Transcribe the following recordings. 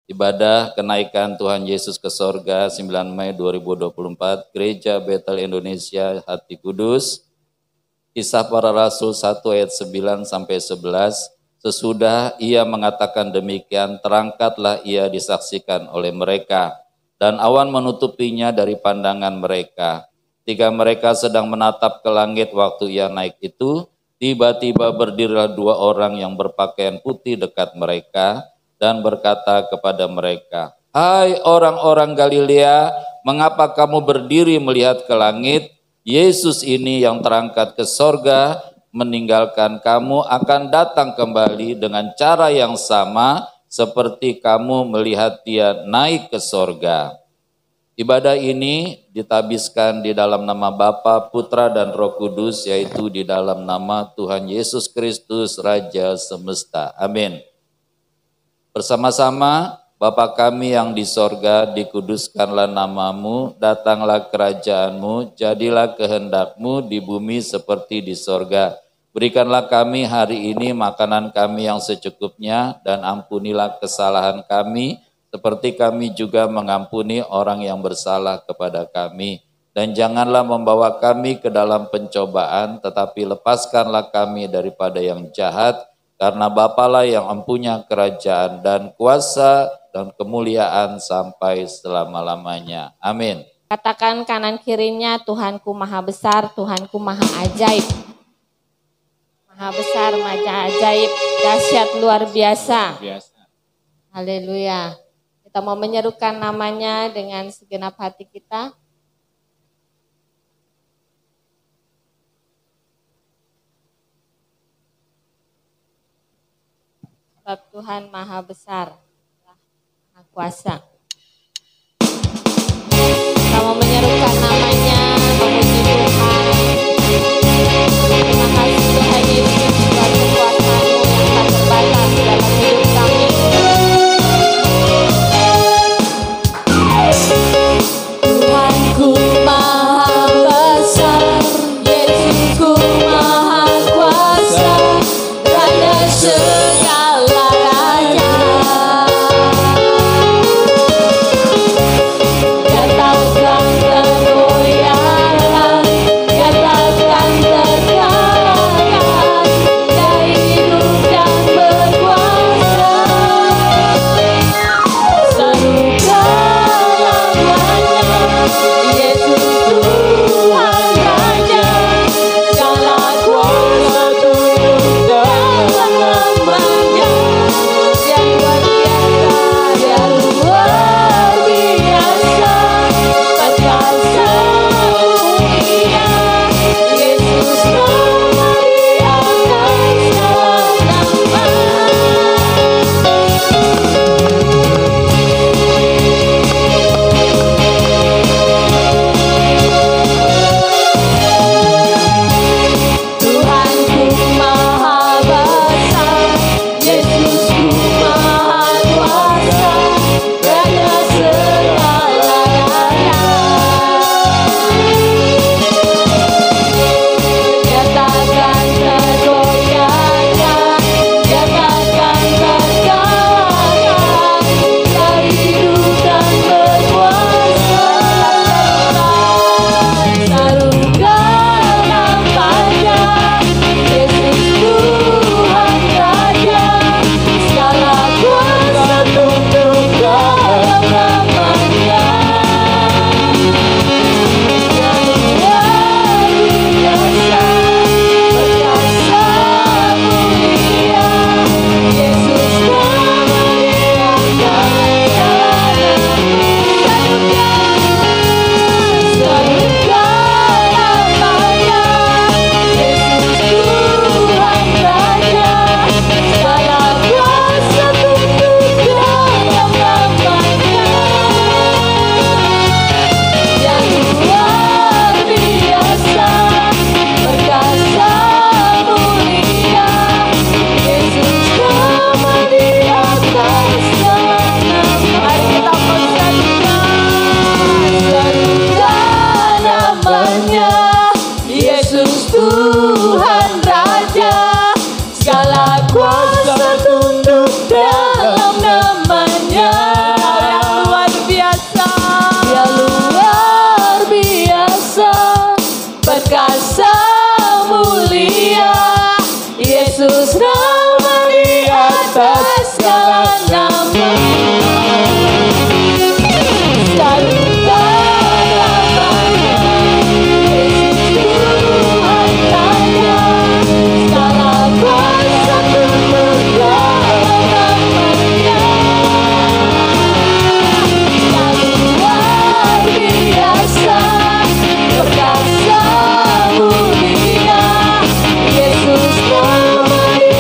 Ibadah kenaikan Tuhan Yesus ke sorga 9 Mei 2024, Gereja Betel Indonesia Hati Kudus. Kisah Para Rasul 1 ayat 9 sampai 11. Sesudah ia mengatakan demikian, terangkatlah ia disaksikan oleh mereka, dan awan menutupinya dari pandangan mereka. Ketika mereka sedang menatap ke langit waktu ia naik itu, tiba-tiba berdirilah dua orang yang berpakaian putih dekat mereka, dan berkata kepada mereka, "Hai orang-orang Galilea, mengapa kamu berdiri melihat ke langit? Yesus ini yang terangkat ke sorga, meninggalkan kamu akan datang kembali dengan cara yang sama seperti kamu melihat dia naik ke sorga." Ibadah ini ditabiskan di dalam nama Bapa, Putra, dan Roh Kudus, yaitu di dalam nama Tuhan Yesus Kristus, Raja Semesta. Amin. Bersama-sama, Bapa kami yang di sorga, dikuduskanlah namamu, datanglah kerajaanmu, jadilah kehendakmu di bumi seperti di sorga. Berikanlah kami hari ini makanan kami yang secukupnya, dan ampunilah kesalahan kami, seperti kami juga mengampuni orang yang bersalah kepada kami. Dan janganlah membawa kami ke dalam pencobaan, tetapi lepaskanlah kami daripada yang jahat, karena Bapalah yang empunya kerajaan dan kuasa dan kemuliaan sampai selama-lamanya. Amin. Katakan kanan kirinya, Tuhanku maha besar, Tuhanku maha ajaib. Maha besar, maha ajaib, dahsyat luar biasa. Haleluya. Kita mau menyerukan namanya dengan segenap hati kita. Sebab Tuhan maha besar, maha kuasa. Kita mau menyerukan namanya, memuji Tuhan. Terima kasih Tuhan Yesus, buat kekuasaan-Mu yang tak terbatas dalam hidup kami. Tuhanku maha besar, Yesusku maha kuasa, Raja segala raja. Yesus nama di atas segala nama. Selalu namanya Yesus Tuhan kaya, segala kuasa pemegang namanya. Yang luar biasa perkasa mulia, Yesus nama di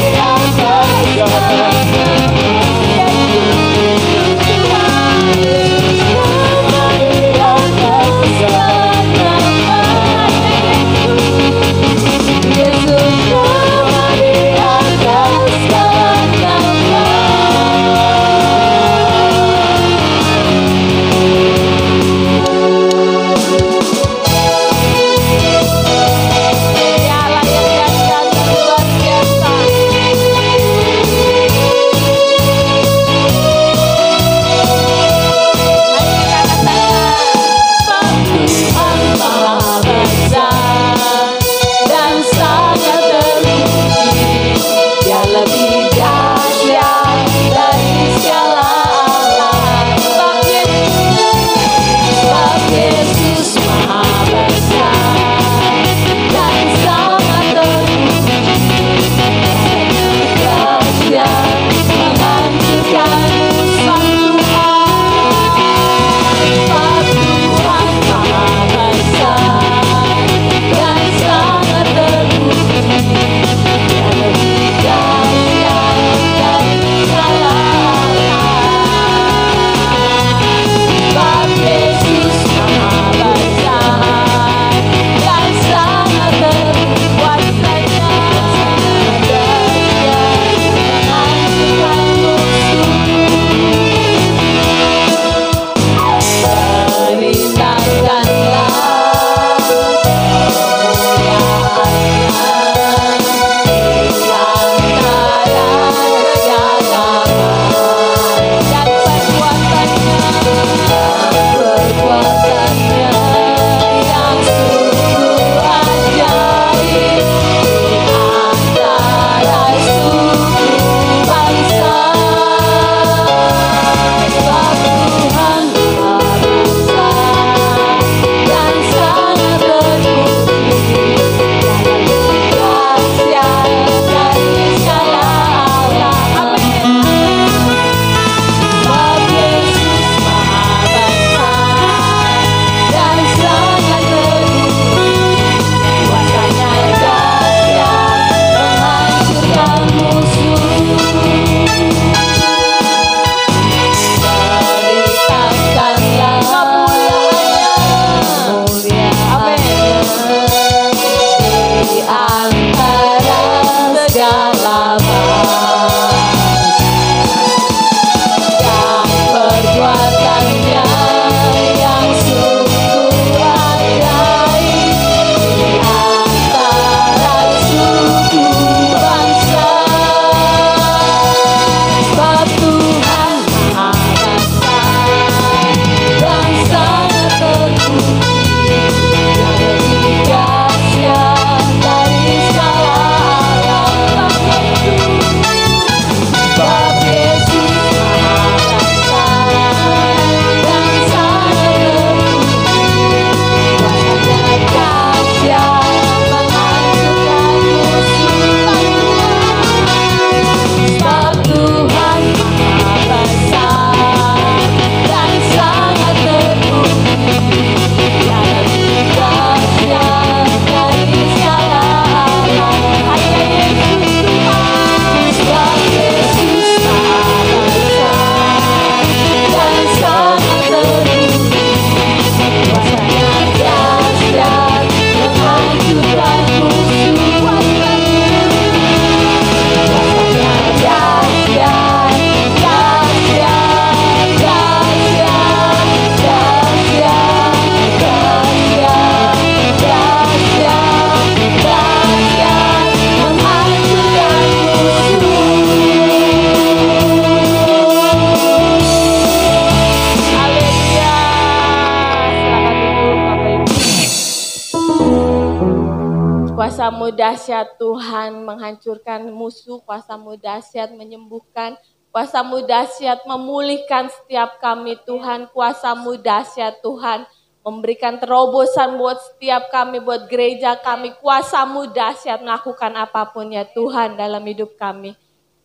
Kuasamu dahsyat Tuhan menghancurkan musuh, kuasamu dahsyat menyembuhkan, kuasamu dahsyat memulihkan setiap kami Tuhan, kuasamu dahsyat Tuhan memberikan terobosan buat setiap kami, buat gereja kami, kuasamu dahsyat melakukan apapun ya Tuhan dalam hidup kami.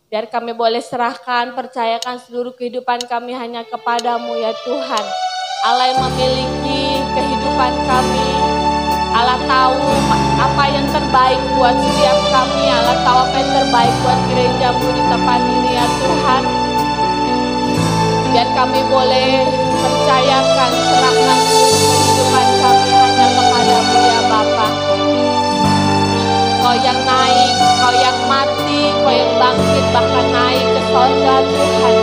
Biar kami boleh serahkan, percayakan seluruh kehidupan kami hanya kepadamu ya Tuhan. Allah yang memiliki kehidupan kami, Allah tahu apa yang terbaik buat setiap kami, Allah tahu apa yang terbaik buat gerejamu di tempat ini ya Tuhan. Biar kami boleh percayakan, serahkan kehidupan kami hanya kepadamu ya Bapa. Kau yang naik, Kau yang mati, Kau yang bangkit bahkan naik ke sorga Tuhan.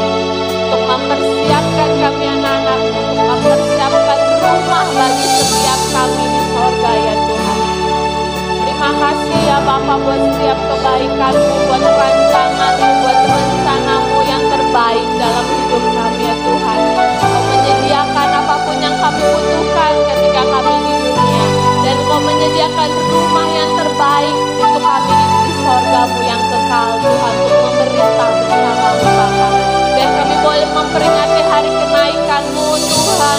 Untuk mempersiapkan kami anak-anak-Mu, untuk mempersiapkan rumah bagi setiap kami di sorga ya Tuhan. Terima kasih ya Bapa buat setiap kebaikan-Mu, buat rancangan-Mu, buat rencana-Mu yang terbaik dalam hidup kami ya Tuhan. Kau menyediakan apapun yang kami butuhkan ketika kami di dunia. Dan Kau menyediakan rumah yang terbaik untuk kami di sorga-Mu yang kekal Tuhan. Untuk memerintah bersama-Mu Bapa. Biar kami boleh memperingati hari kenaikan-Mu Tuhan.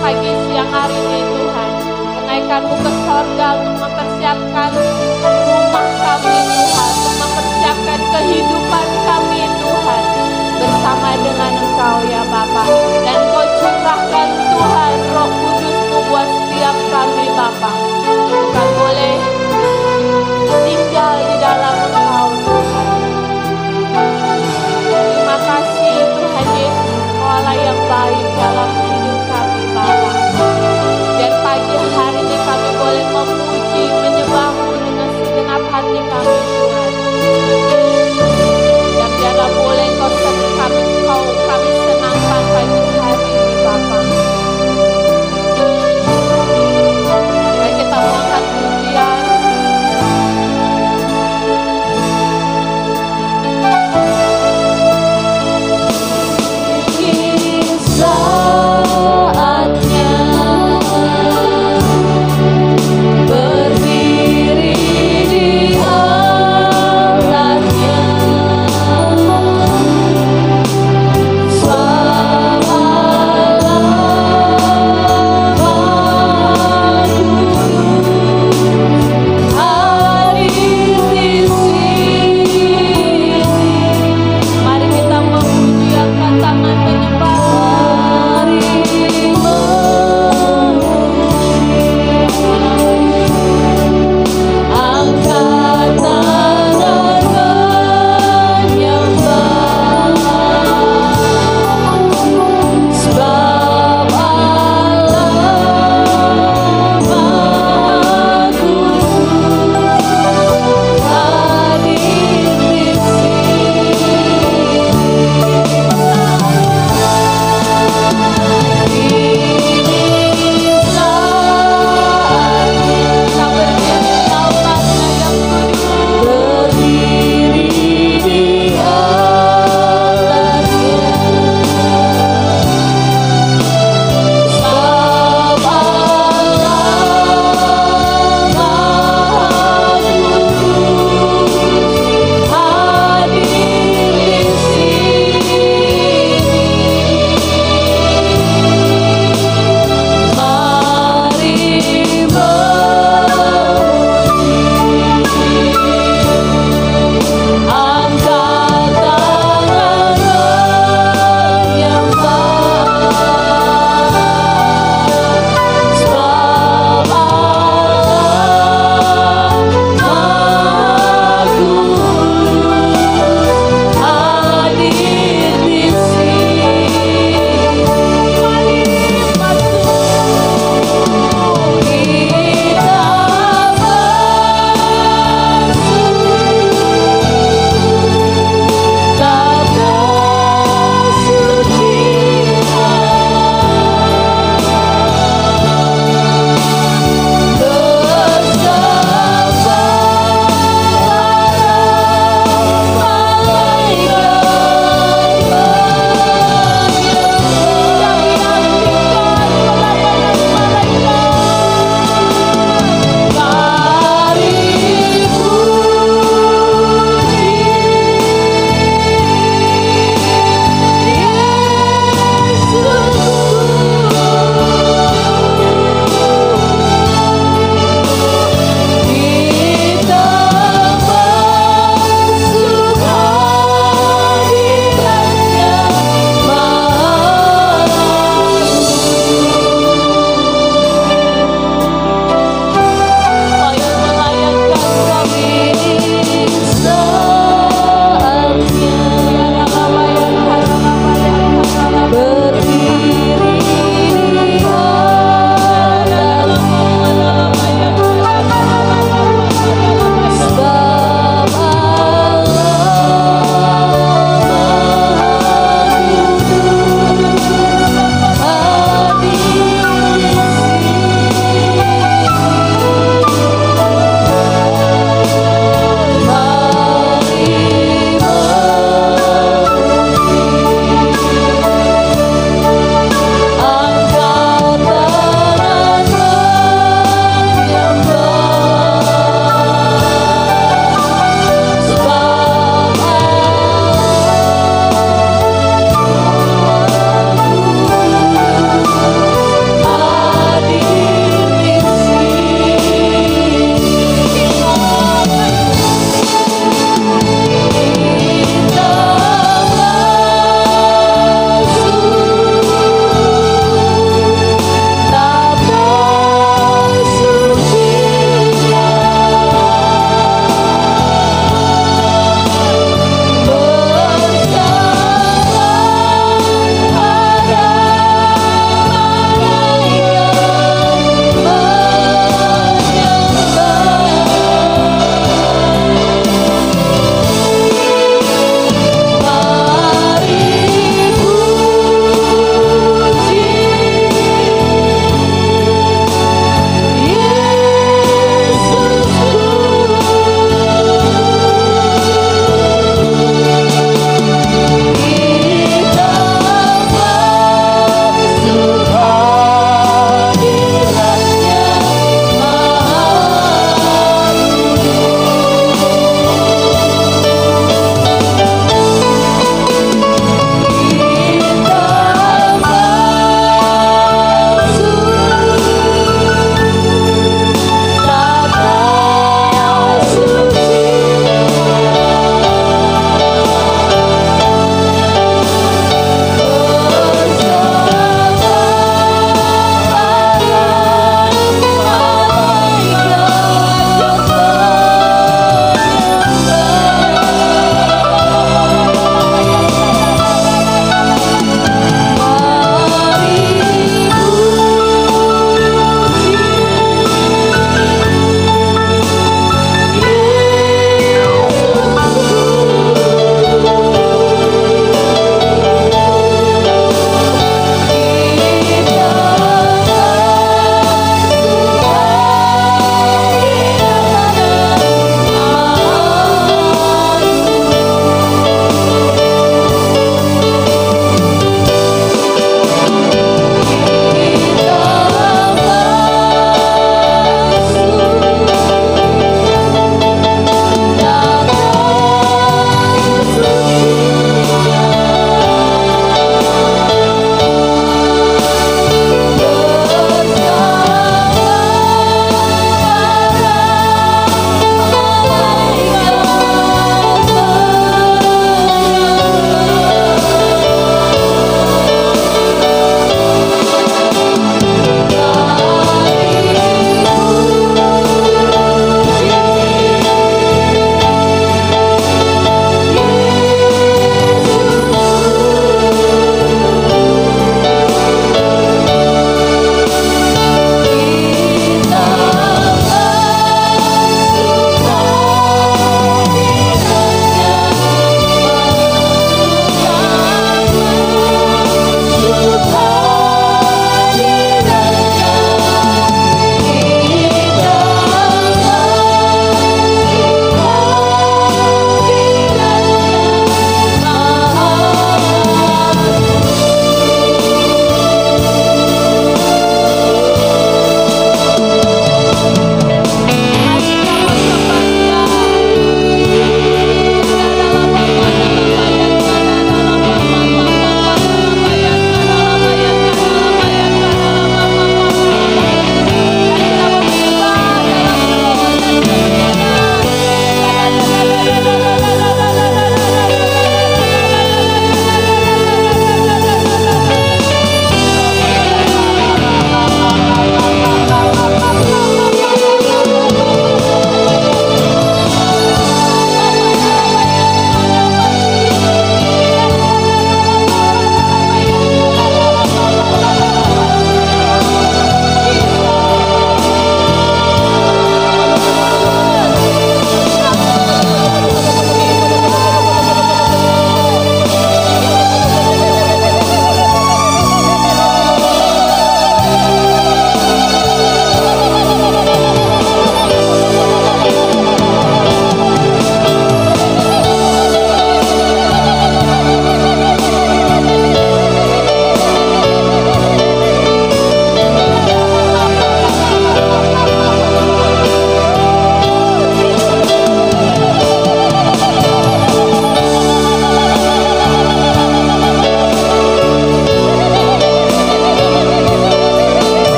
Pagi siang hari ini Tuhan. Kenaikan-Mu ke sorga untuk mempersiapkan rumah kami Tuhan. Untuk mempersiapkan kehidupan kami Tuhan. Bersama dengan Engkau ya Bapa. Dan Kau curahkan Tuhan Roh Kudus-Mu buat setiap kami Bapa. Bukan boleh tinggal di dalam Engkau Tuhan. Terima kasih Tuhan Yesus, Kau Allah yang baik dalam hidup kami Bapa. Dan pagi hari ini kami boleh memuji, menyembah-Mu dengan segenap hati kami Tuhan.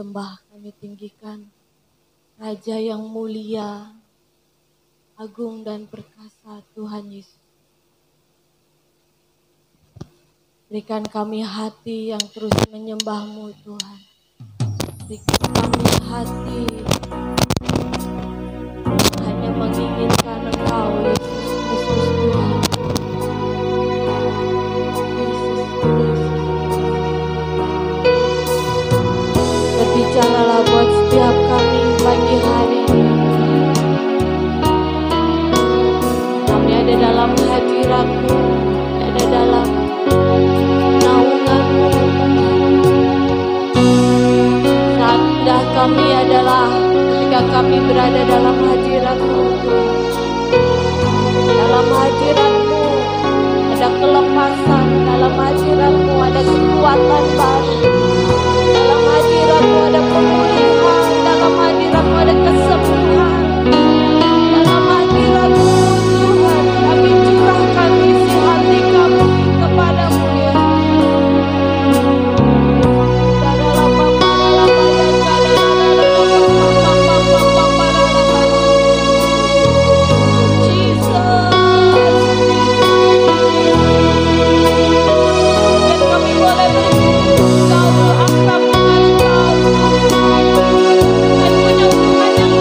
sembah, kami tinggikan Raja yang mulia, agung dan perkasa Tuhan Yesus. Berikan kami hati yang terus menyembah-Mu Tuhan. Berikan kami hati hanya menginginkan Engkau, Yesus Kristus Tuhan. Yesus Kristus. Berbicaralah buat setiap kami pagi hari ini. Kami ada dalam hadirat-Mu, ada dalam naungan-Mu. Saat indah kami adalah ketika kami berada dalam hadirat-Mu. Dalam hadirat-Mu ada kelepasan, dalam hadirat-Mu ada kekuatan baru. Dalam hadirat-Mu ada pemulihan, dalam hadirat-Mu ada kesembuhan. Dalam hadirat-Mu Tuhan, kami curahkan isi hati kami kepada-Mu ya. Kau akrab dengan Kau, dan punya Tuhan yang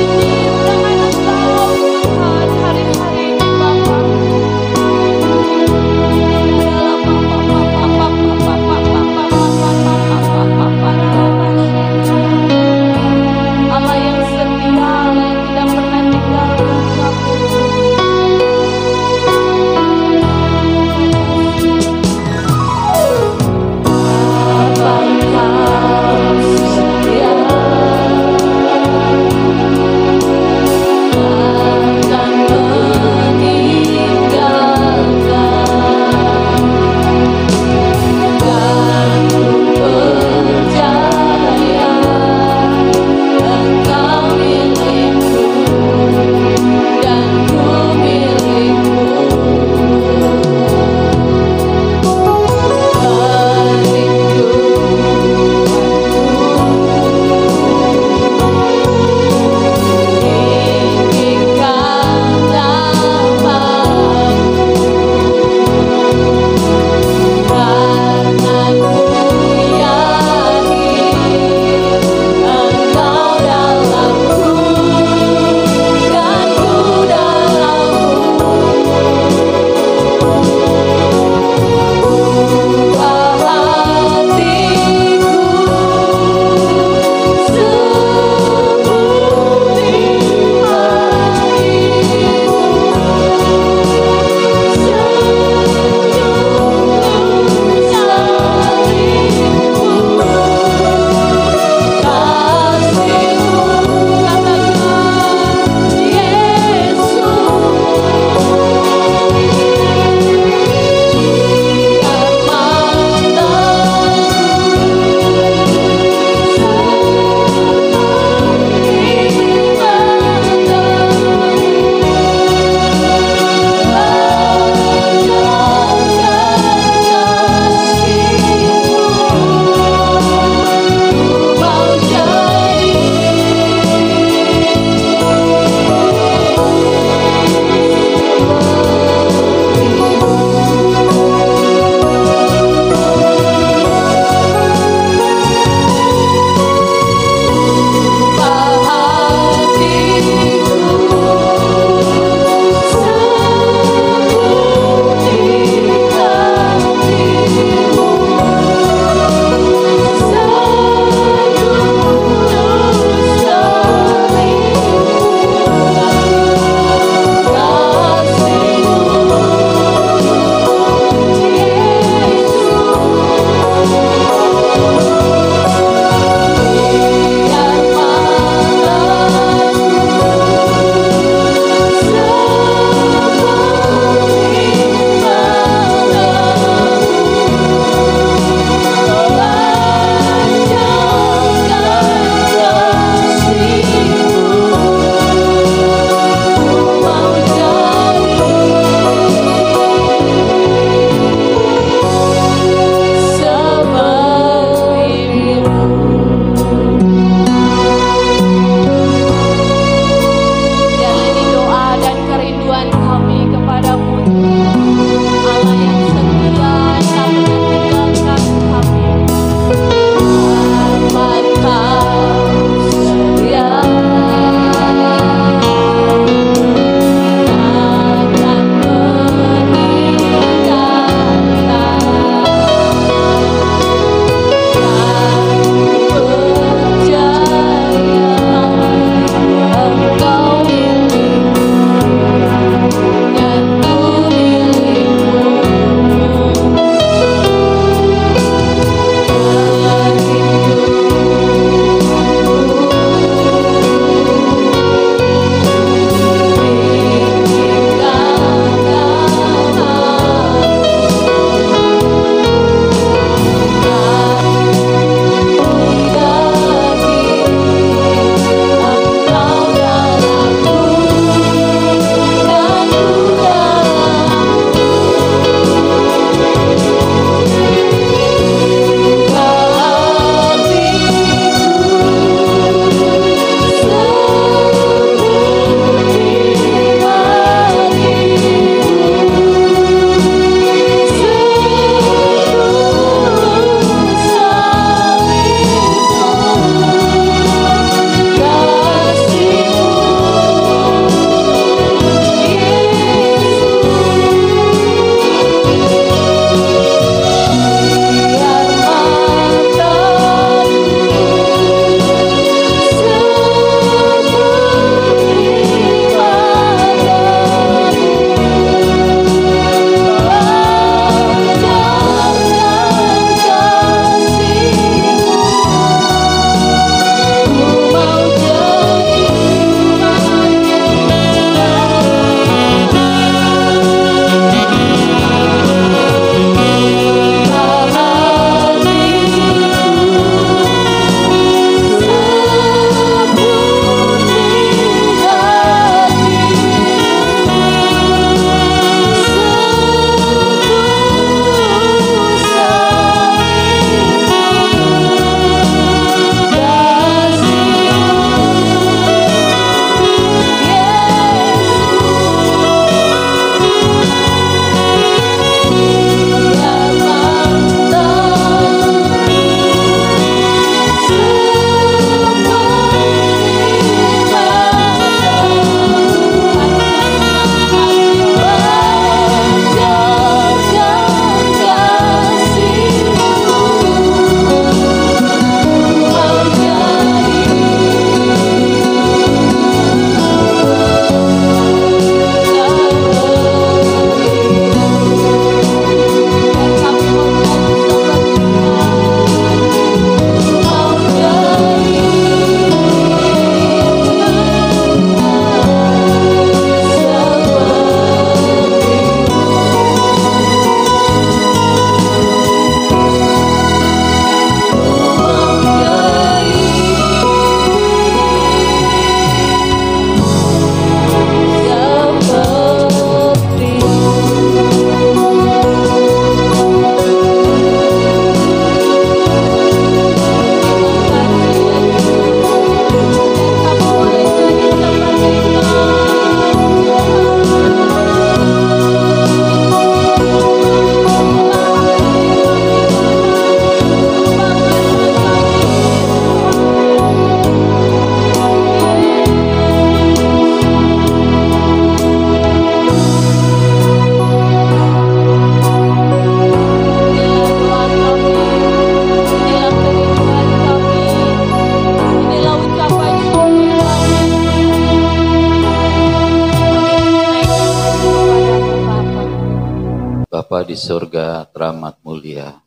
Bapa di surga, teramat mulia.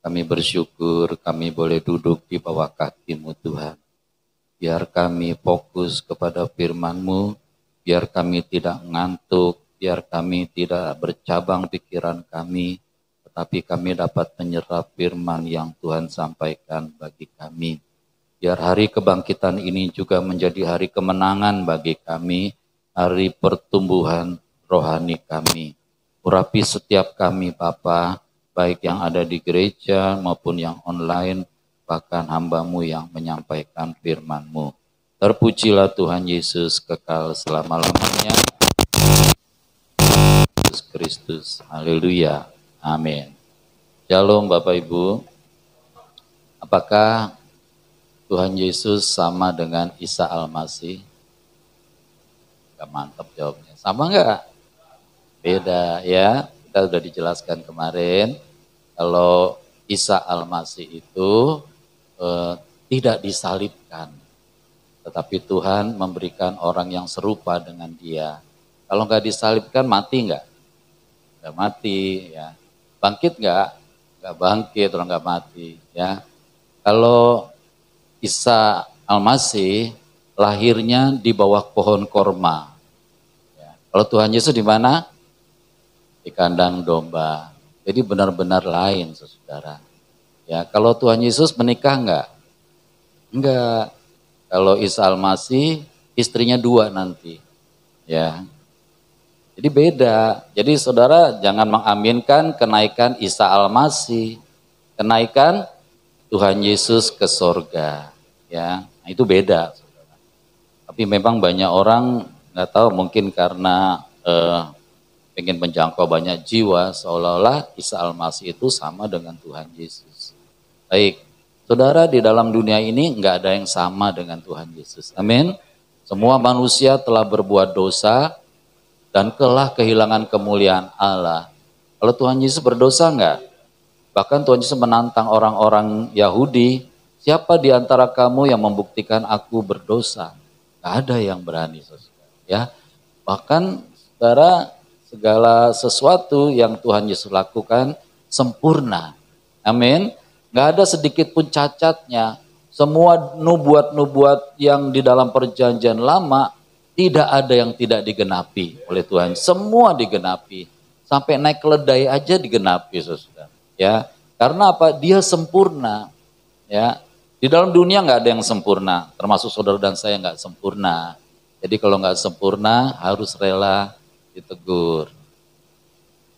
Kami bersyukur kami boleh duduk di bawah kaki-Mu Tuhan. Biar kami fokus kepada firman-Mu, biar kami tidak ngantuk, biar kami tidak bercabang pikiran kami, tetapi kami dapat menyerap firman yang Tuhan sampaikan bagi kami. Biar hari kebangkitan ini juga menjadi hari kemenangan bagi kami, hari pertumbuhan rohani kami. Urapi setiap kami Bapa, baik yang ada di gereja maupun yang online, bahkan hamba-Mu yang menyampaikan firman-Mu. Terpujilah Tuhan Yesus kekal selama-lamanya. Yesus Kristus, haleluya, amin. Shalom Bapak Ibu. Apakah Tuhan Yesus sama dengan Isa Al-Masih? Gak mantap jawabnya. Sama enggak? Beda ya. Kita sudah dijelaskan kemarin. Kalau Isa Al-Masih itu tidak disalibkan. Tetapi Tuhan memberikan orang yang serupa dengan dia. Kalau enggak disalibkan mati enggak? Enggak mati ya. Bangkit enggak? Enggak bangkit, orang enggak mati ya. Kalau Isa Al-Masih lahirnya di bawah pohon korma. Ya. Kalau Tuhan Yesus di mana? Di kandang domba. Jadi benar-benar lain, saudara. Ya, kalau Tuhan Yesus menikah enggak? Enggak. Kalau Isa Al-Masih istrinya 2 nanti. Ya. Jadi beda. Jadi saudara jangan mengaminkan kenaikan Isa Al-Masih. Kenaikan Tuhan Yesus ke sorga, ya, nah, itu beda. Saudara. Tapi memang banyak orang nggak tahu mungkin karena pengen menjangkau banyak jiwa, seolah-olah Isa Al-Masih itu sama dengan Tuhan Yesus. Baik, saudara di dalam dunia ini nggak ada yang sama dengan Tuhan Yesus. Amin. Semua manusia telah berbuat dosa dan telah kehilangan kemuliaan Allah. Kalau Tuhan Yesus berdosa nggak? Bahkan Tuhan Yesus menantang orang-orang Yahudi, siapa di antara kamu yang membuktikan aku berdosa? Gak ada yang berani, saudara. Ya, bahkan saudara segala sesuatu yang Tuhan Yesus lakukan sempurna. Amin. Gak ada sedikit pun cacatnya. Semua nubuat-nubuat yang di dalam perjanjian lama tidak ada yang tidak digenapi oleh Tuhan. Semua digenapi. Sampai naik keledai aja digenapi, saudara. Ya, karena apa? Dia sempurna. Ya, di dalam dunia nggak ada yang sempurna, termasuk saudara dan saya nggak sempurna. Jadi kalau nggak sempurna harus rela ditegur.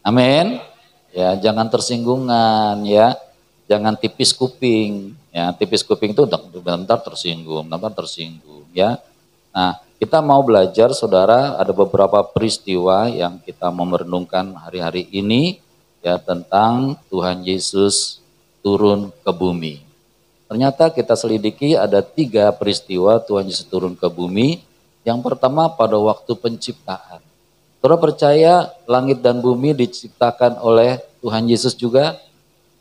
Amin. Ya, jangan tersinggungan ya, jangan tipis kuping. Ya, tipis kuping itu bentar tersinggung, ya. Nah, kita mau belajar saudara, ada beberapa peristiwa yang kita mau merenungkan hari-hari ini. Ya, tentang Tuhan Yesus turun ke bumi. Ternyata kita selidiki ada 3 peristiwa Tuhan Yesus turun ke bumi. Yang pertama pada waktu penciptaan. Saudara percaya langit dan bumi diciptakan oleh Tuhan Yesus juga?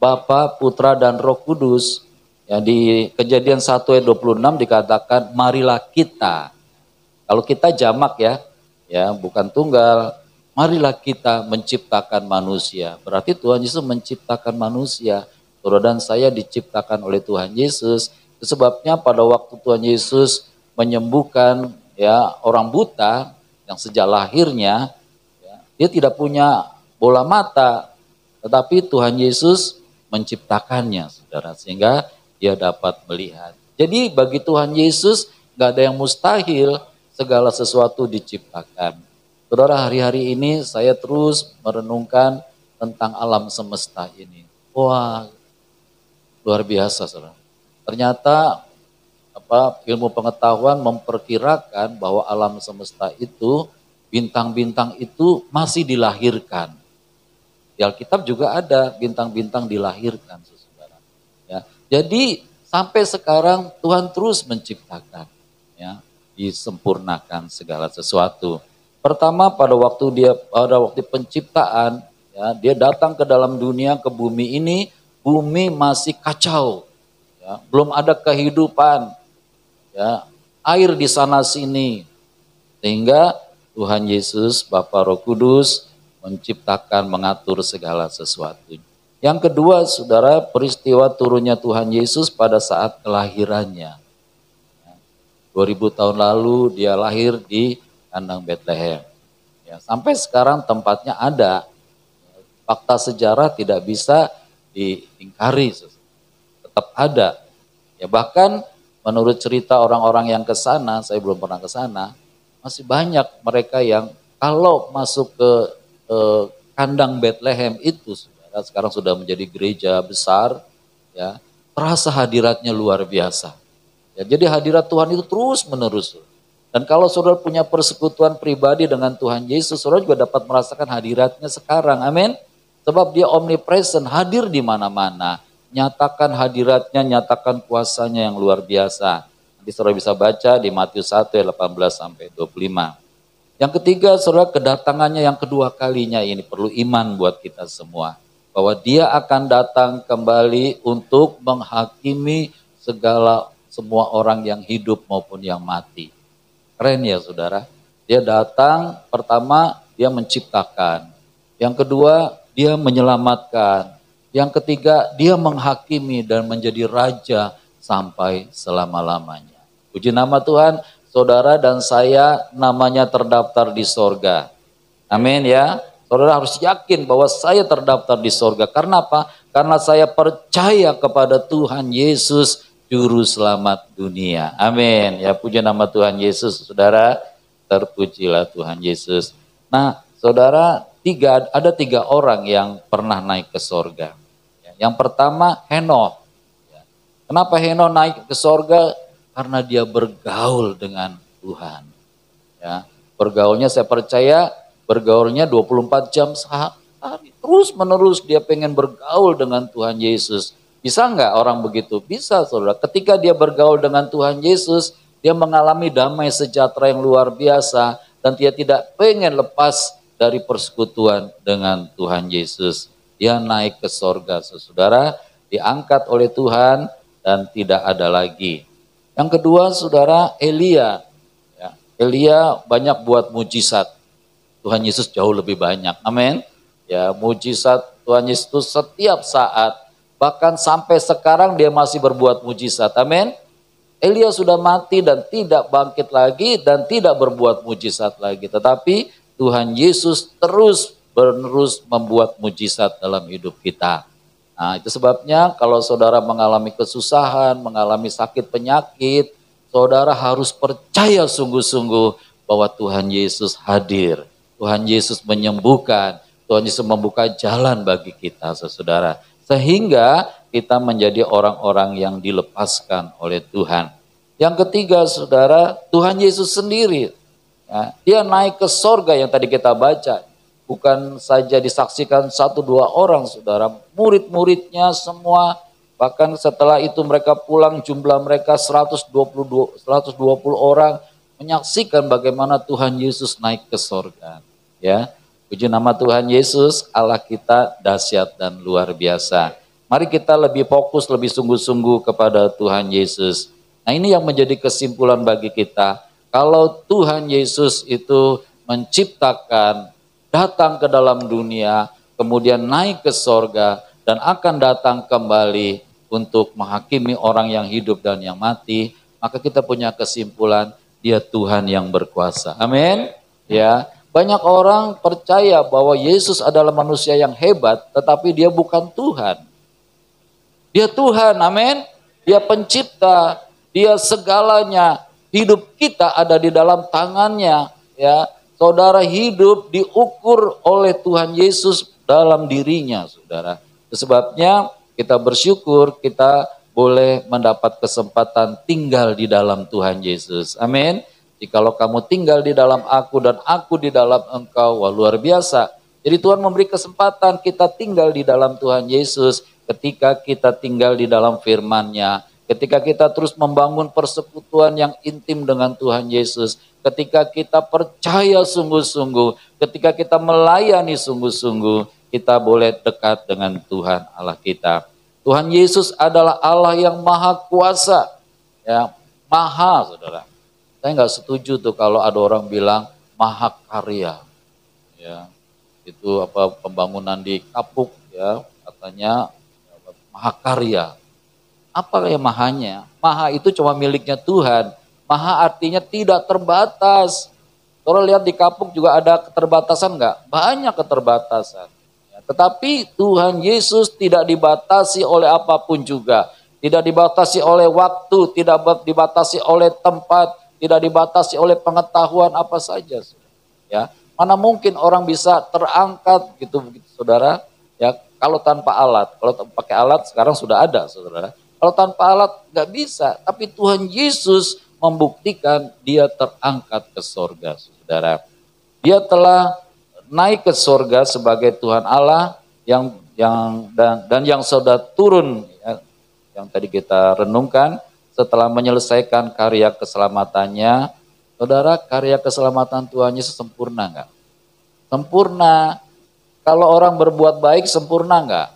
Bapa, Putra dan Roh Kudus. Ya, di Kejadian 1 ayat 26 dikatakan marilah kita. Kalau kita jamak ya bukan tunggal. Marilah kita menciptakan manusia. Berarti Tuhan Yesus menciptakan manusia. Saudara dan saya diciptakan oleh Tuhan Yesus. Itu sebabnya pada waktu Tuhan Yesus menyembuhkan ya orang buta yang sejak lahirnya ya, dia tidak punya bola mata, tetapi Tuhan Yesus menciptakannya, saudara, sehingga dia dapat melihat. Jadi bagi Tuhan Yesus nggak ada yang mustahil, segala sesuatu diciptakan. Saudara, hari-hari ini saya terus merenungkan tentang alam semesta ini. Wah, luar biasa, saudara. Ternyata ilmu pengetahuan memperkirakan bahwa alam semesta itu, bintang-bintang itu masih dilahirkan. Di Alkitab juga ada bintang-bintang dilahirkan, saudara. Ya, jadi sampai sekarang Tuhan terus menciptakan, ya, disempurnakan segala sesuatu. Pertama pada waktu penciptaan, ya, dia datang ke dalam dunia, ke bumi ini, bumi masih kacau, ya, belum ada kehidupan, ya, air di sana sini, sehingga Tuhan Yesus, Bapa Roh Kudus menciptakan, mengatur segala sesuatu. Yang kedua, saudara, peristiwa turunnya Tuhan Yesus pada saat kelahirannya. 2000 tahun lalu dia lahir di kandang Betlehem. Ya, sampai sekarang tempatnya ada. Fakta sejarah tidak bisa diingkari, tetap ada. Ya, bahkan menurut cerita orang-orang yang ke sana, saya belum pernah ke sana, masih banyak mereka yang kalau masuk ke kandang Betlehem itu, saudara, sekarang sudah menjadi gereja besar, ya, terasa hadiratnya luar biasa. Ya, jadi hadirat Tuhan itu terus menerus. Dan kalau saudara punya persekutuan pribadi dengan Tuhan Yesus, saudara juga dapat merasakan hadiratnya sekarang. Amin. Sebab dia omnipresent, hadir di mana-mana. Nyatakan hadiratnya, nyatakan kuasanya yang luar biasa. Nanti saudara bisa baca di Matius 1 ayat 18 sampai 25. Yang ketiga, saudara, kedatangannya yang kedua kalinya ini perlu iman buat kita semua. Bahwa dia akan datang kembali untuk menghakimi semua orang yang hidup maupun yang mati. Keren ya saudara. Dia datang, pertama dia menciptakan. Yang kedua dia menyelamatkan. Yang ketiga dia menghakimi dan menjadi raja sampai selama-lamanya. Puji nama Tuhan, saudara dan saya namanya terdaftar di sorga. Amin ya. Saudara harus yakin bahwa saya terdaftar di sorga. Karena apa? Karena saya percaya kepada Tuhan Yesus, Juru Selamat dunia. Amin. Ya, puji nama Tuhan Yesus, saudara. Terpujilah Tuhan Yesus. Nah, saudara, ada tiga orang yang pernah naik ke sorga. Yang pertama, Henokh. Kenapa Henokh naik ke sorga? Karena dia bergaul dengan Tuhan. Ya, bergaulnya saya percaya, bergaulnya 24 jam sehari. Terus menerus dia pengen bergaul dengan Tuhan Yesus. Bisa enggak orang begitu? Bisa saudara. Ketika dia bergaul dengan Tuhan Yesus, dia mengalami damai sejahtera yang luar biasa. Dan dia tidak pengen lepas dari persekutuan dengan Tuhan Yesus. Dia naik ke sorga, saudara. Diangkat oleh Tuhan dan tidak ada lagi. Yang kedua, saudara, Elia. Ya, Elia banyak buat mujizat. Tuhan Yesus jauh lebih banyak. Amin. Ya, mujizat Tuhan Yesus setiap saat. Bahkan sampai sekarang dia masih berbuat mujizat. Amin. Elia sudah mati dan tidak bangkit lagi dan tidak berbuat mujizat lagi. Tetapi Tuhan Yesus terus menerus membuat mujizat dalam hidup kita. Nah, itu sebabnya kalau saudara mengalami kesusahan, mengalami sakit penyakit, saudara harus percaya sungguh-sungguh bahwa Tuhan Yesus hadir. Tuhan Yesus menyembuhkan. Tuhan Yesus membuka jalan bagi kita, saudara. Sehingga kita menjadi orang-orang yang dilepaskan oleh Tuhan. Yang ketiga, saudara, Tuhan Yesus sendiri. Ya, dia naik ke sorga yang tadi kita baca. Bukan saja disaksikan 1-2 orang, saudara. Murid-muridnya semua, bahkan setelah itu mereka pulang, jumlah mereka 120 orang, menyaksikan bagaimana Tuhan Yesus naik ke sorga. Ya. Puji nama Tuhan Yesus, Allah kita dahsyat dan luar biasa. Mari kita lebih fokus, lebih sungguh-sungguh kepada Tuhan Yesus. Nah, ini yang menjadi kesimpulan bagi kita. Kalau Tuhan Yesus itu menciptakan, datang ke dalam dunia, kemudian naik ke sorga, dan akan datang kembali untuk menghakimi orang yang hidup dan yang mati, maka kita punya kesimpulan, dia Tuhan yang berkuasa. Amin. Ya. Banyak orang percaya bahwa Yesus adalah manusia yang hebat, tetapi dia bukan Tuhan. Dia Tuhan, amin. Dia pencipta, dia segalanya. Hidup kita ada di dalam tangannya. Ya, saudara, hidup diukur oleh Tuhan Yesus dalam dirinya, saudara. Sebabnya kita bersyukur kita boleh mendapat kesempatan tinggal di dalam Tuhan Yesus. Amin. Jikalau kamu tinggal di dalam aku dan aku di dalam engkau, wah luar biasa. Jadi Tuhan memberi kesempatan kita tinggal di dalam Tuhan Yesus ketika kita tinggal di dalam firman-Nya. Ketika kita terus membangun persekutuan yang intim dengan Tuhan Yesus. Ketika kita percaya sungguh-sungguh. Ketika kita melayani sungguh-sungguh. Kita boleh dekat dengan Tuhan Allah kita. Tuhan Yesus adalah Allah yang maha kuasa. Ya, maha, saudara. Saya nggak setuju tuh kalau ada orang bilang maha karya. Ya, itu pembangunan di Kapuk ya, katanya mahakarya. Apa ya mahanya? Maha itu cuma miliknya Tuhan. Maha artinya tidak terbatas. Kalau lihat di Kapuk juga ada keterbatasan enggak? Banyak keterbatasan. Ya, tetapi Tuhan Yesus tidak dibatasi oleh apapun juga. Tidak dibatasi oleh waktu, tidak dibatasi oleh tempat, tidak dibatasi oleh pengetahuan apa saja. Ya, mana mungkin orang bisa terangkat gitu saudara? Ya, kalau tanpa alat. Kalau pakai alat sekarang sudah ada, saudara. Kalau tanpa alat nggak bisa. Tapi Tuhan Yesus membuktikan dia terangkat ke sorga, saudara. Dia telah naik ke sorga sebagai Tuhan Allah yang yang sudah turun, ya, yang tadi kita renungkan setelah menyelesaikan karya keselamatannya. Saudara, karya keselamatan Tuhan Yesus sempurna nggak? Sempurna. Kalau orang berbuat baik sempurna nggak?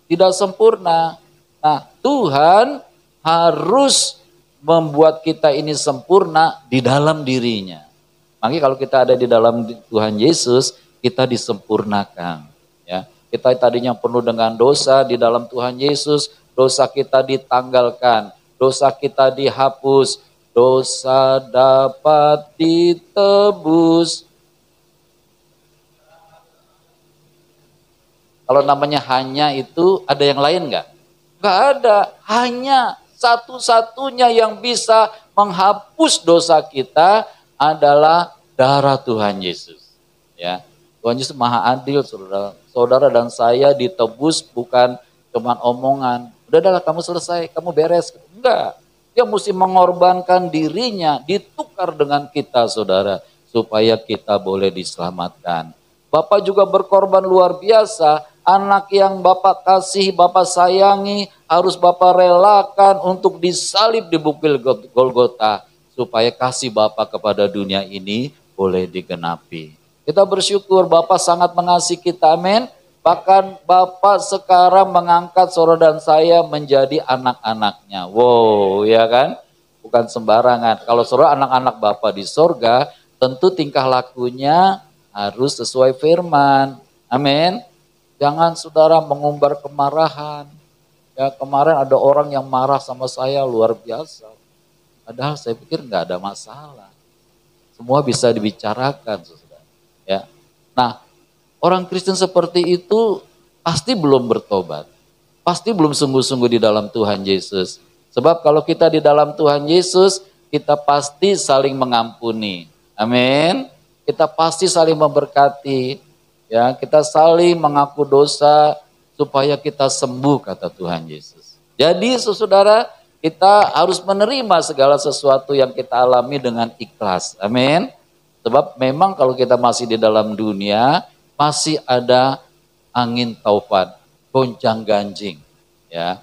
Tidak sempurna. Nah, Tuhan harus membuat kita ini sempurna di dalam dirinya. Makanya kalau kita ada di dalam Tuhan Yesus, kita disempurnakan. Ya, kita tadinya penuh dengan dosa, di dalam Tuhan Yesus, dosa kita ditanggalkan, dosa kita dihapus, dosa dapat ditebus. Kalau namanya hanya itu, ada yang lain nggak? Nggak ada, hanya satu-satunya yang bisa menghapus dosa kita adalah darah Tuhan Yesus. Ya, Tuhan Yesus maha adil, saudara. Saudara dan saya ditebus bukan cuma omongan. Udahlah kamu selesai, kamu beres. Enggak, dia mesti mengorbankan dirinya, ditukar dengan kita, saudara, supaya kita boleh diselamatkan. Bapak juga berkorban luar biasa. Anak yang Bapak kasih, Bapak sayangi, harus Bapak relakan untuk disalib di bukit Golgota, supaya kasih Bapak kepada dunia ini boleh digenapi. Kita bersyukur Bapak sangat mengasihi kita, amin. Bahkan Bapak sekarang mengangkat saudara dan saya menjadi anak-anaknya. Wow, ya kan? Bukan sembarangan. Kalau saudara anak-anak Bapak di sorga, tentu tingkah lakunya harus sesuai firman. Amin. Jangan saudara mengumbar kemarahan. Ya, kemarin ada orang yang marah sama saya luar biasa. Padahal saya pikir nggak ada masalah. Semua bisa dibicarakan, saudara. Ya. Nah, orang Kristen seperti itu pasti belum bertobat. Pasti belum sungguh-sungguh di dalam Tuhan Yesus. Sebab kalau kita di dalam Tuhan Yesus, kita pasti saling mengampuni. Amin. Kita pasti saling memberkati. Ya, kita saling mengaku dosa supaya kita sembuh, kata Tuhan Yesus. Jadi saudara, kita harus menerima segala sesuatu yang kita alami dengan ikhlas. Amin. Sebab memang kalau kita masih di dalam dunia, masih ada angin taufan, goncang ganjing. Ya,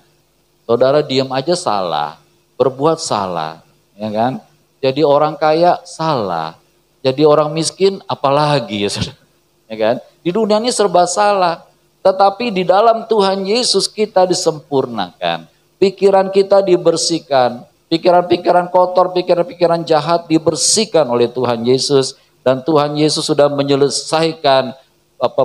saudara diam aja salah, berbuat salah, ya kan? Jadi orang kaya salah, jadi orang miskin apalagi, ya saudara. Ya kan? Di dunia ini serba salah. Tetapi di dalam Tuhan Yesus kita disempurnakan. Pikiran kita dibersihkan. Pikiran-pikiran kotor, pikiran-pikiran jahat dibersihkan oleh Tuhan Yesus. Dan Tuhan Yesus sudah menyelesaikan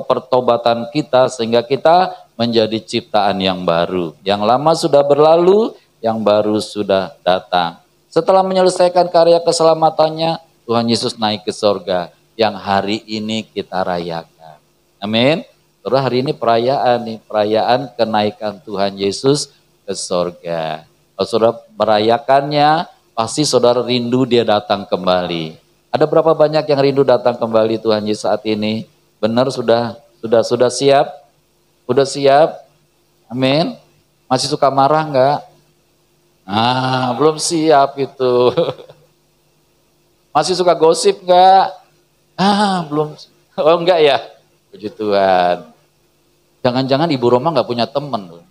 pertobatan kita sehingga kita menjadi ciptaan yang baru. Yang lama sudah berlalu, yang baru sudah datang. Setelah menyelesaikan karya keselamatannya, Tuhan Yesus naik ke sorga. Yang hari ini kita rayakan. Amin. Saudara, hari ini perayaan kenaikan Tuhan Yesus ke sorga. Kalau saudara merayakannya, pasti saudara rindu dia datang kembali. Ada berapa banyak yang rindu datang kembali Tuhan Yesus saat ini? Benar sudah siap? Sudah siap? Amin. Masih suka marah enggak? Belum siap itu. Masih suka gosip enggak? Belum. Oh enggak ya? Puji Tuhan. Jangan-jangan Ibu Roma enggak punya teman.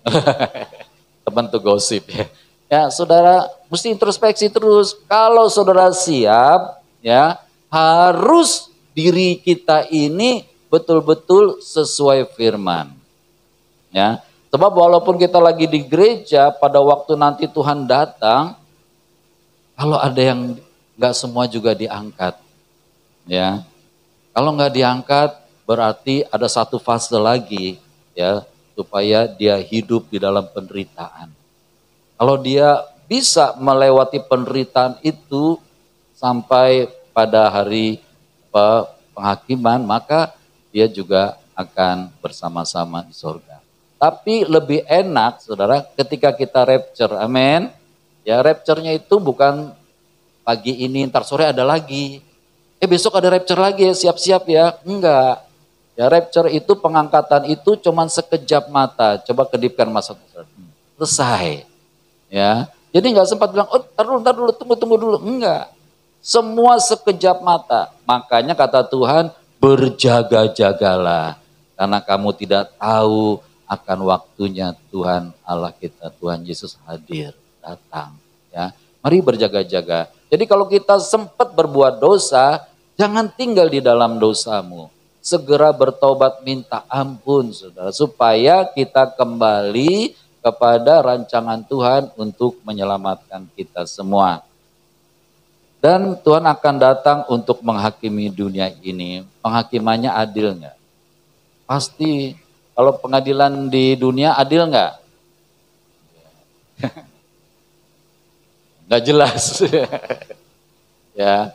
Teman tuh gosip ya. Ya, saudara mesti introspeksi terus. Kalau saudara siap, ya, harus diri kita ini betul-betul sesuai firman. Ya. Sebab walaupun kita lagi di gereja, pada waktu nanti Tuhan datang, kalau ada yang enggak semua juga diangkat. Ya. Kalau nggak diangkat, berarti ada satu fase lagi ya, supaya dia hidup di dalam penderitaan. Kalau dia bisa melewati penderitaan itu sampai pada hari penghakiman, maka dia juga akan bersama-sama di surga. Tapi lebih enak, saudara, ketika kita rapture, amin. Ya, rapture-nya itu bukan pagi ini, ntar sore ada lagi. Besok ada rapture lagi ya, siap-siap ya. Enggak. Ya, rapture itu, pengangkatan itu cuman sekejap mata. Coba kedipkan masa selesai. Ya. Jadi enggak sempat bilang, tar dulu, tunggu dulu. Enggak. Semua sekejap mata. Makanya kata Tuhan, berjaga-jagalah. Karena kamu tidak tahu akan waktunya Tuhan Allah kita, Tuhan Yesus hadir, datang. Ya, mari berjaga-jaga. Jadi kalau kita sempat berbuat dosa, jangan tinggal di dalam dosamu. Segera bertobat, minta ampun, saudara, supaya kita kembali kepada rancangan Tuhan untuk menyelamatkan kita semua. Dan Tuhan akan datang untuk menghakimi dunia ini. Penghakimannya adil enggak? Pasti. Kalau pengadilan di dunia adil enggak? Enggak jelas. Ya,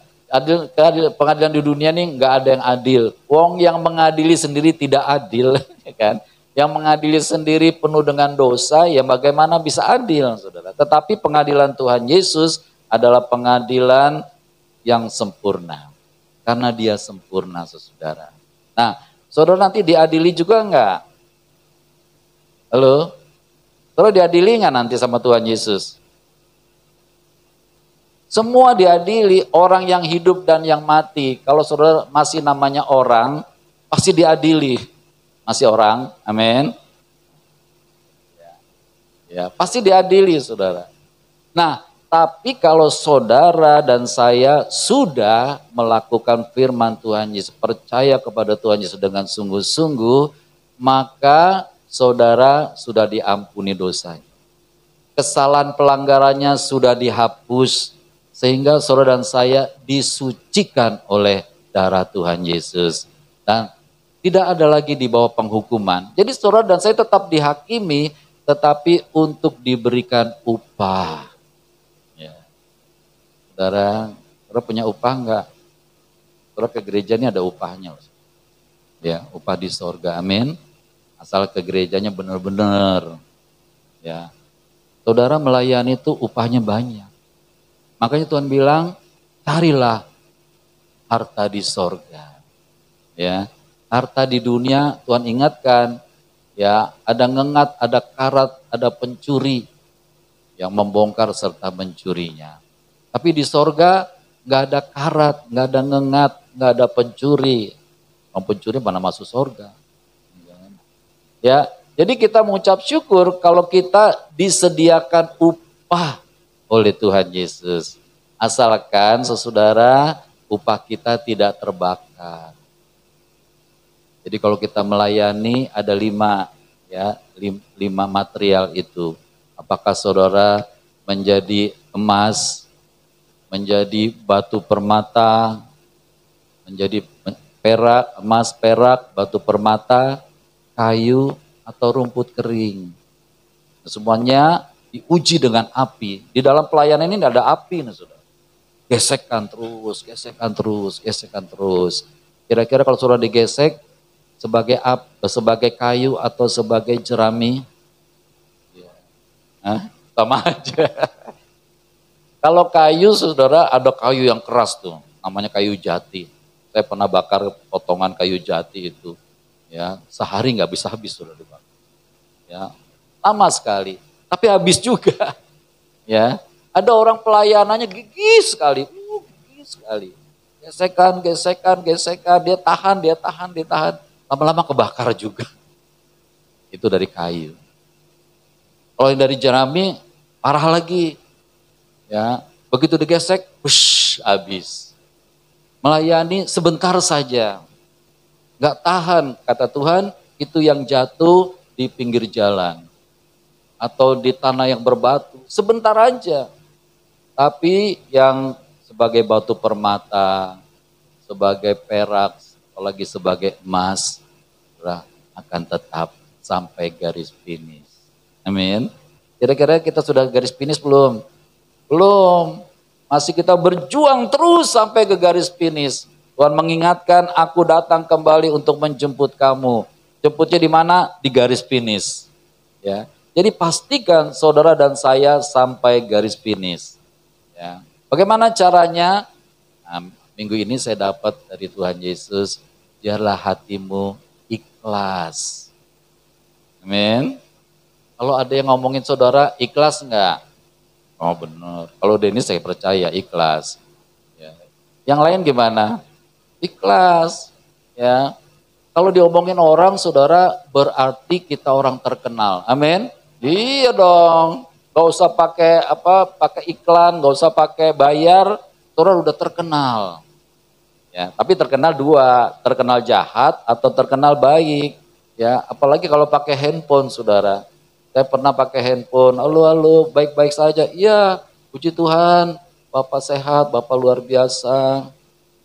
pengadilan di dunia nih enggak ada yang adil. Wong yang mengadili sendiri tidak adil, kan? Yang mengadili sendiri penuh dengan dosa, ya bagaimana bisa adil, saudara? Tetapi pengadilan Tuhan Yesus adalah pengadilan yang sempurna. Karena dia sempurna, saudara. Nah, saudara nanti diadili juga enggak? Halo? Saudara diadili enggak nanti sama Tuhan Yesus? Semua diadili, orang yang hidup dan yang mati. Kalau saudara masih namanya orang, pasti diadili. Masih orang, amin. Ya, pasti diadili, saudara. Nah, tapi kalau saudara dan saya sudah melakukan firman Tuhan Yesus, percaya kepada Tuhan Yesus dengan sungguh-sungguh, maka saudara sudah diampuni dosanya. Kesalahan pelanggarannya sudah dihapus, sehingga saudara dan saya disucikan oleh darah Tuhan Yesus. Dan tidak ada lagi di bawah penghukuman. Jadi saudara dan saya tetap dihakimi, tetapi untuk diberikan upah. Saudara punya upah enggak? Saudara ke gereja ini ada upahnya. Ya, upah di sorga, amin. Asal ke gerejanya benar-benar. Ya, saudara melayani itu upahnya banyak. Makanya Tuhan bilang, carilah harta di sorga. Ya, harta di dunia Tuhan ingatkan, ya ada ngengat, ada karat, ada pencuri yang membongkar serta mencurinya. Tapi di sorga nggak ada karat, nggak ada ngengat, nggak ada pencuri. Orang pencuri mana masuk sorga? Ya, jadi kita mengucap syukur kalau kita disediakan upah oleh Tuhan Yesus. Asalkan saudara upah kita tidak terbakar. Jadi kalau kita melayani ada 5 material itu. Apakah saudara menjadi emas, menjadi batu permata, menjadi perak, emas, perak, batu permata, kayu, atau rumput kering. Semuanya diuji dengan api. Di dalam pelayanan ini tidak ada api, saudara. Gesekkan terus. Kira-kira kalau saudara digesek sebagai kayu atau sebagai jerami, sama aja. Kalau kayu, saudara, ada kayu yang keras tuh, namanya kayu jati. Saya pernah bakar potongan kayu jati itu, ya sehari nggak bisa habis, saudara dibakar. Ya, lama sekali, tapi habis juga. Ya, ada orang pelayanannya gigih sekali. Gesekan, dia tahan. Lama-lama kebakar juga. Itu dari kayu. Kalau yang dari jerami, parah lagi. Ya, begitu digesek, habis. Melayani sebentar saja. Gak tahan, kata Tuhan, itu yang jatuh di pinggir jalan. Atau di tanah yang berbatu, sebentar aja. Tapi yang sebagai batu permata, sebagai perak, apalagi sebagai emas, saudara, akan tetap sampai garis finish. Amin. Kira-kira kita sudah garis finish belum? Belum. Masih kita berjuang terus sampai ke garis finish. Tuhan mengingatkan, aku datang kembali untuk menjemput kamu. Jemputnya di mana? Di garis finish. Ya. Jadi pastikan saudara dan saya sampai garis finish. Ya. Bagaimana caranya? Nah, minggu ini saya dapat dari Tuhan Yesus, biarlah hatimu ikhlas. Amin. Kalau ada yang ngomongin saudara, ikhlas enggak? Oh benar. Kalau Dennis saya percaya ikhlas. Ya. Yang lain gimana? Ikhlas. Ya. Kalau diomongin orang, saudara, berarti kita orang terkenal. Amin. Iya dong. Gak usah pakai iklan, gak usah pakai bayar, saudara udah terkenal. Ya, tapi terkenal dua, terkenal jahat atau terkenal baik. Ya, apalagi kalau pakai handphone, saudara. Saya pernah pakai handphone, halo, baik-baik saja. Iya, puji Tuhan, Bapak sehat, Bapak luar biasa.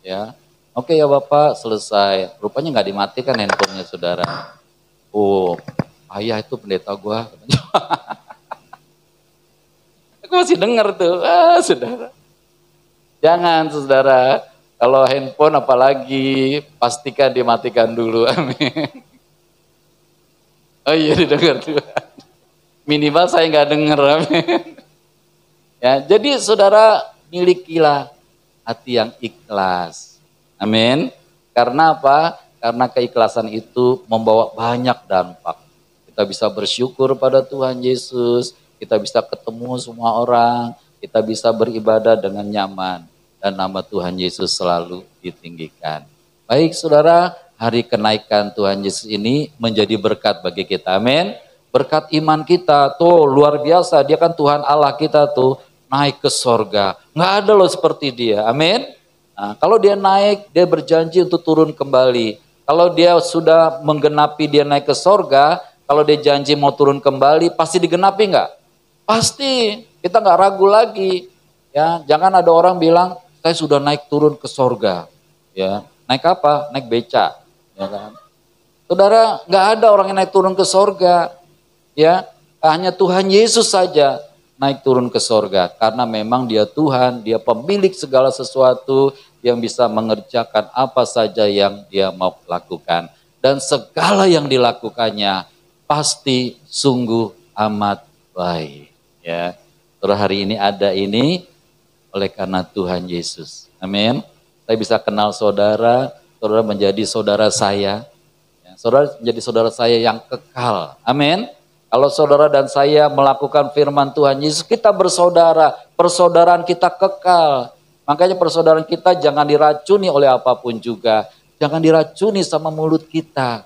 Ya, oke ya Bapak, selesai. Rupanya nggak dimatikan handphonenya, saudara. Oh, ayah itu pendeta gua. Aku masih dengar tuh, saudara. Jangan, saudara. Kalau handphone apalagi, pastikan dimatikan dulu, amin. Oh iya, didengar Tuhan. Minimal saya nggak dengar, amin. Ya, jadi saudara, milikilah hati yang ikhlas. Amin. Karena apa? Karena keikhlasan itu membawa banyak dampak. Kita bisa bersyukur pada Tuhan Yesus, kita bisa ketemu semua orang, kita bisa beribadah dengan nyaman, dan nama Tuhan Yesus selalu ditinggikan. Baik saudara, hari kenaikan Tuhan Yesus ini menjadi berkat bagi kita, amin. Berkat iman kita, tuh luar biasa, dia kan Tuhan Allah kita tuh, naik ke sorga. Nggak ada loh seperti dia, amin. Nah, kalau dia naik, dia berjanji untuk turun kembali. Kalau dia sudah menggenapi dia naik ke sorga, kalau dia janji mau turun kembali, pasti digenapi nggak? Pasti, kita nggak ragu lagi. Ya, jangan ada orang bilang, saya sudah naik turun ke sorga. Ya, naik apa? Naik beca. Ya kan? Saudara, nggak ada orang yang naik turun ke sorga. Ya, hanya Tuhan Yesus saja naik turun ke sorga. Karena memang dia Tuhan, dia pemilik segala sesuatu yang bisa mengerjakan apa saja yang dia mau lakukan. Dan segala yang dilakukannya pasti sungguh amat baik. Ya, terus hari ini ada ini oleh karena Tuhan Yesus. Amin. Saya bisa kenal saudara, saudara menjadi saudara saya. Ya, saudara menjadi saudara saya yang kekal. Amin. Kalau saudara dan saya melakukan firman Tuhan Yesus, kita bersaudara, persaudaraan kita kekal. Makanya persaudaraan kita jangan diracuni oleh apapun juga. Jangan diracuni sama mulut kita.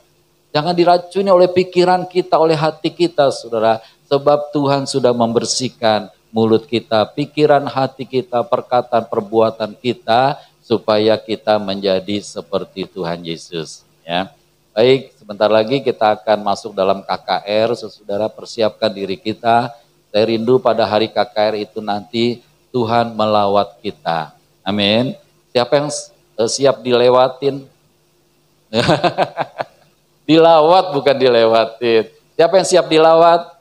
Jangan diracuni oleh pikiran kita, oleh hati kita, saudara. Sebab Tuhan sudah membersihkan mulut kita, pikiran hati kita, perkataan, perbuatan kita, supaya kita menjadi seperti Tuhan Yesus. Ya. Baik, sebentar lagi kita akan masuk dalam KKR, saudara persiapkan diri kita. Saya rindu pada hari KKR itu nanti Tuhan melawat kita. Amin. Siapa yang siap dilewatin? Dilawat bukan dilewatin. Siapa yang siap dilawat?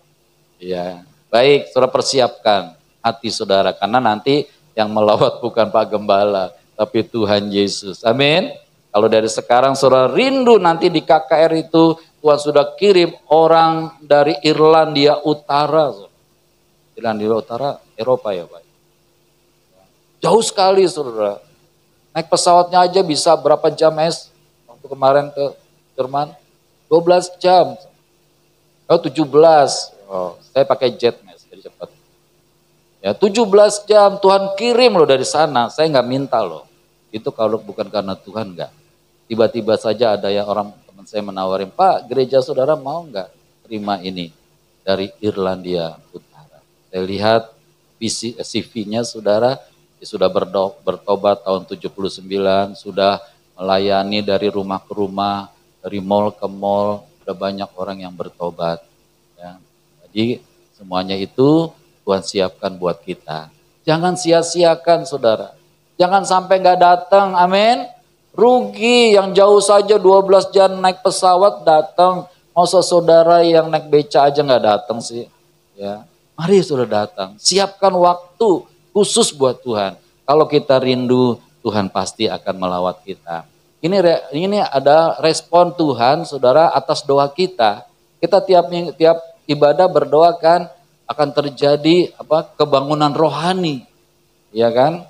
Ya, baik, saudara persiapkan hati saudara. Karena nanti yang melawat bukan Pak Gembala, tapi Tuhan Yesus. Amin. Kalau dari sekarang saudara rindu nanti di KKR itu Tuhan sudah kirim orang dari Irlandia Utara. Irlandia Utara, Eropa ya Pak. Jauh sekali saudara. Naik pesawatnya aja bisa berapa jam waktu kemarin ke Jerman? 12 jam. Oh 17. Oh, saya pakai jet jadi cepat. Ya 17 jam Tuhan kirim loh dari sana. Saya nggak minta loh. Itu kalau bukan karena Tuhan enggak. Tiba-tiba saja ada ya orang teman saya menawarin, Pak gereja saudara mau enggak terima ini dari Irlandia Utara. Saya lihat CV-nya saudara, sudah bertobat tahun 79, sudah melayani dari rumah ke rumah, dari mall ke mall, sudah banyak orang yang bertobat. Ya. Jadi semuanya itu Tuhan siapkan buat kita. Jangan sia-siakan saudara. Jangan sampai nggak datang, amin. Rugi yang jauh saja 12 jam naik pesawat datang. Masa saudara yang naik beca aja nggak datang sih? Ya, mari sudah datang. Siapkan waktu khusus buat Tuhan. Kalau kita rindu, Tuhan pasti akan melawat kita. Ini ada respon Tuhan, saudara, atas doa kita. Kita tiap ibadah berdoa kan akan terjadi kebangunan rohani, ya kan?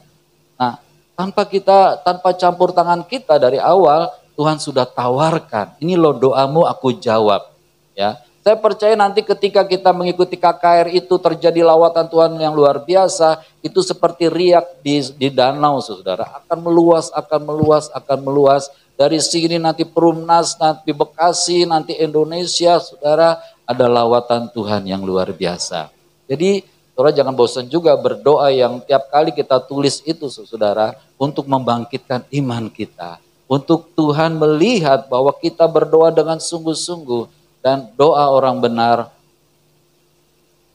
Nah, tanpa campur tangan kita dari awal, Tuhan sudah tawarkan. Ini loh doamu aku jawab. Ya, saya percaya nanti ketika kita mengikuti KKR itu terjadi lawatan Tuhan yang luar biasa. Itu seperti riak di danau, saudara. Akan meluas, akan meluas, akan meluas. Dari sini nanti Perumnas, nanti Bekasi, nanti Indonesia, saudara. Ada lawatan Tuhan yang luar biasa. Jadi saudara jangan bosan juga berdoa yang tiap kali kita tulis itu, saudara, untuk membangkitkan iman kita. Untuk Tuhan melihat bahwa kita berdoa dengan sungguh-sungguh. Dan doa orang benar,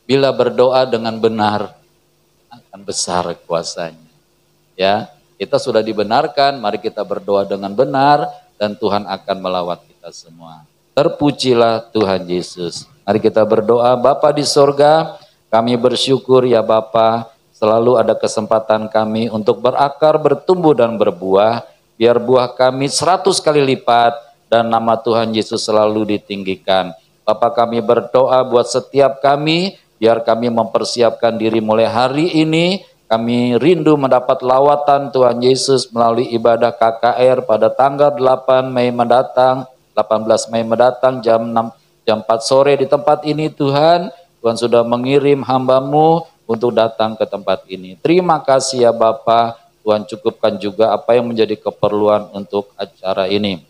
bila berdoa dengan benar, akan besar kuasanya. Ya, kita sudah dibenarkan, mari kita berdoa dengan benar, dan Tuhan akan melawat kita semua. Terpujilah Tuhan Yesus. Mari kita berdoa. Bapa di sorga, kami bersyukur ya Bapa, selalu ada kesempatan kami untuk berakar, bertumbuh dan berbuah. Biar buah kami 100 kali lipat dan nama Tuhan Yesus selalu ditinggikan. Bapa kami berdoa buat setiap kami, biar kami mempersiapkan diri mulai hari ini. Kami rindu mendapat lawatan Tuhan Yesus melalui ibadah KKR pada tanggal 8 Mei mendatang, 18 Mei mendatang jam 4 sore di tempat ini Tuhan. Tuhan sudah mengirim hamba-Mu untuk datang ke tempat ini. Terima kasih ya Bapa. Tuhan cukupkan juga apa yang menjadi keperluan untuk acara ini.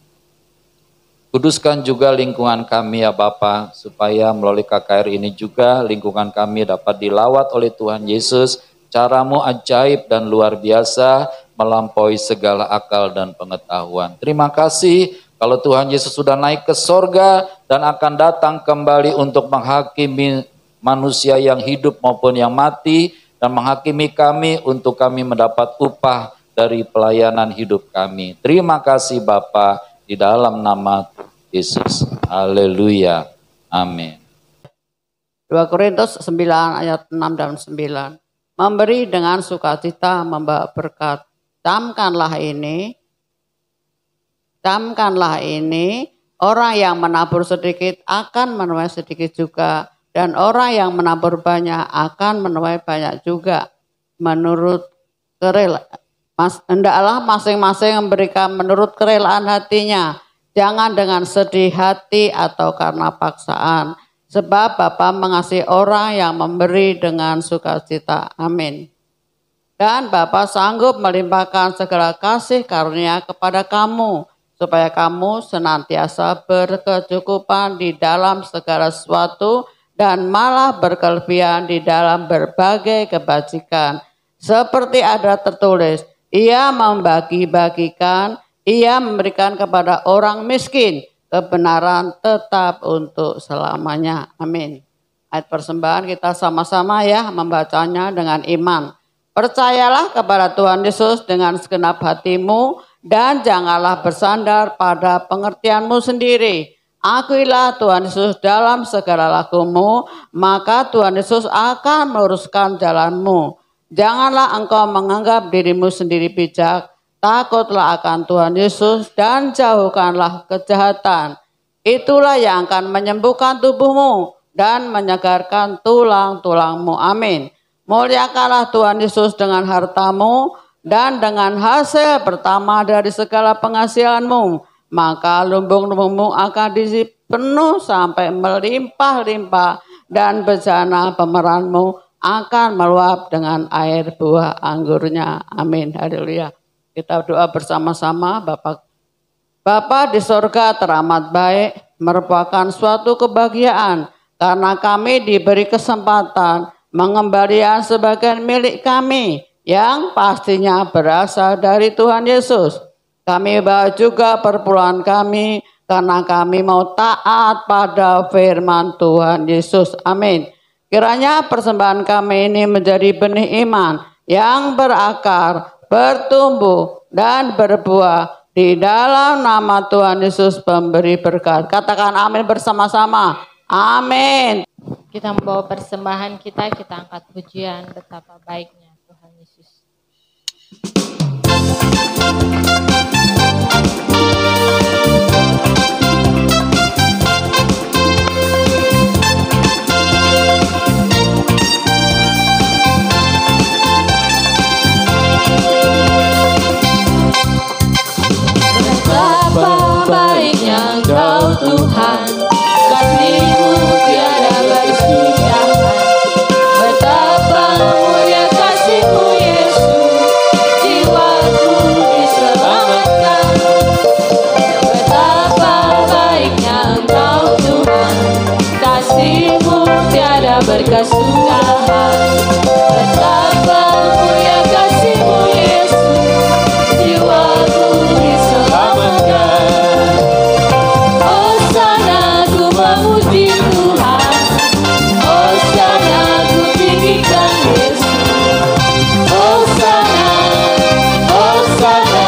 Kuduskan juga lingkungan kami ya Bapa, supaya melalui KKR ini juga lingkungan kami dapat dilawat oleh Tuhan Yesus. Cara-Mu ajaib dan luar biasa, melampaui segala akal dan pengetahuan. Terima kasih kalau Tuhan Yesus sudah naik ke sorga dan akan datang kembali untuk menghakimi manusia yang hidup maupun yang mati, dan menghakimi kami untuk kami mendapat upah dari pelayanan hidup kami. Terima kasih Bapa, di dalam nama Yesus. Haleluya. Amin. 2 Korintus 9 ayat 6 dan 9. Memberi dengan sukacita membawa berkat. Camkanlah ini, orang yang menabur sedikit akan menuai sedikit juga. Dan orang yang menabur banyak akan menuai banyak juga. Menurut hendaklah masing-masing memberikan menurut kerelaan hatinya. Jangan dengan sedih hati atau karena paksaan. Sebab Bapa mengasihi orang yang memberi dengan sukacita. Amin. Dan Bapa sanggup melimpahkan segala kasih karunia kepada kamu, supaya kamu senantiasa berkecukupan di dalam segala sesuatu, dan malah berkelebihan di dalam berbagai kebajikan. Seperti ada tertulis, Ia membagi-bagikan, Ia memberikan kepada orang miskin, kebenaran tetap untuk selamanya. Amin. Ayat persembahan kita sama-sama ya membacanya dengan iman. Percayalah kepada Tuhan Yesus dengan segenap hatimu, dan janganlah bersandar pada pengertianmu sendiri. Akuilah Tuhan Yesus dalam segala lakumu, maka Tuhan Yesus akan meluruskan jalanmu. Janganlah engkau menganggap dirimu sendiri bijak, takutlah akan Tuhan Yesus dan jauhkanlah kejahatan. Itulah yang akan menyembuhkan tubuhmu dan menyegarkan tulang-tulangmu. Amin. Muliakanlah Tuhan Yesus dengan hartamu dan dengan hasil pertama dari segala penghasilanmu. Maka lumbung-lumbungmu akan diisi penuh sampai melimpah-limpah, dan bejana pemeranmu akan meluap dengan air buah anggurnya. Amin. Haleluya. Kita doa bersama-sama. Bapa di sorga teramat baik, merupakan suatu kebahagiaan karena kami diberi kesempatan mengembalikan sebagian milik kami yang pastinya berasal dari Tuhan Yesus. Kami bawa juga perpuluhan kami karena kami mau taat pada firman Tuhan Yesus. Amin. Kiranya persembahan kami ini menjadi benih iman yang berakar, bertumbuh dan berbuah Di dalam nama Tuhan Yesus pemberi berkat. Katakan amin bersama-sama. Amin. Kita membawa persembahan kita angkat pujian betapa baiknya Tuhan Yesus. Betapa baiknya Engkau Tuhan, kasih-Mu tiada bersudahan. Betapa mulia kasih-Mu Yesus, jiwaku diselamatkan. Betapa baiknya Engkau Tuhan, kasih-Mu tiada berkesudahan. Betapa mulia kasih-Mu Yesus, jiwaku diselamatkan. Hosana ku memuji Tuhan, Hosana ku tinggikan Yesus. Hosana, Hosana,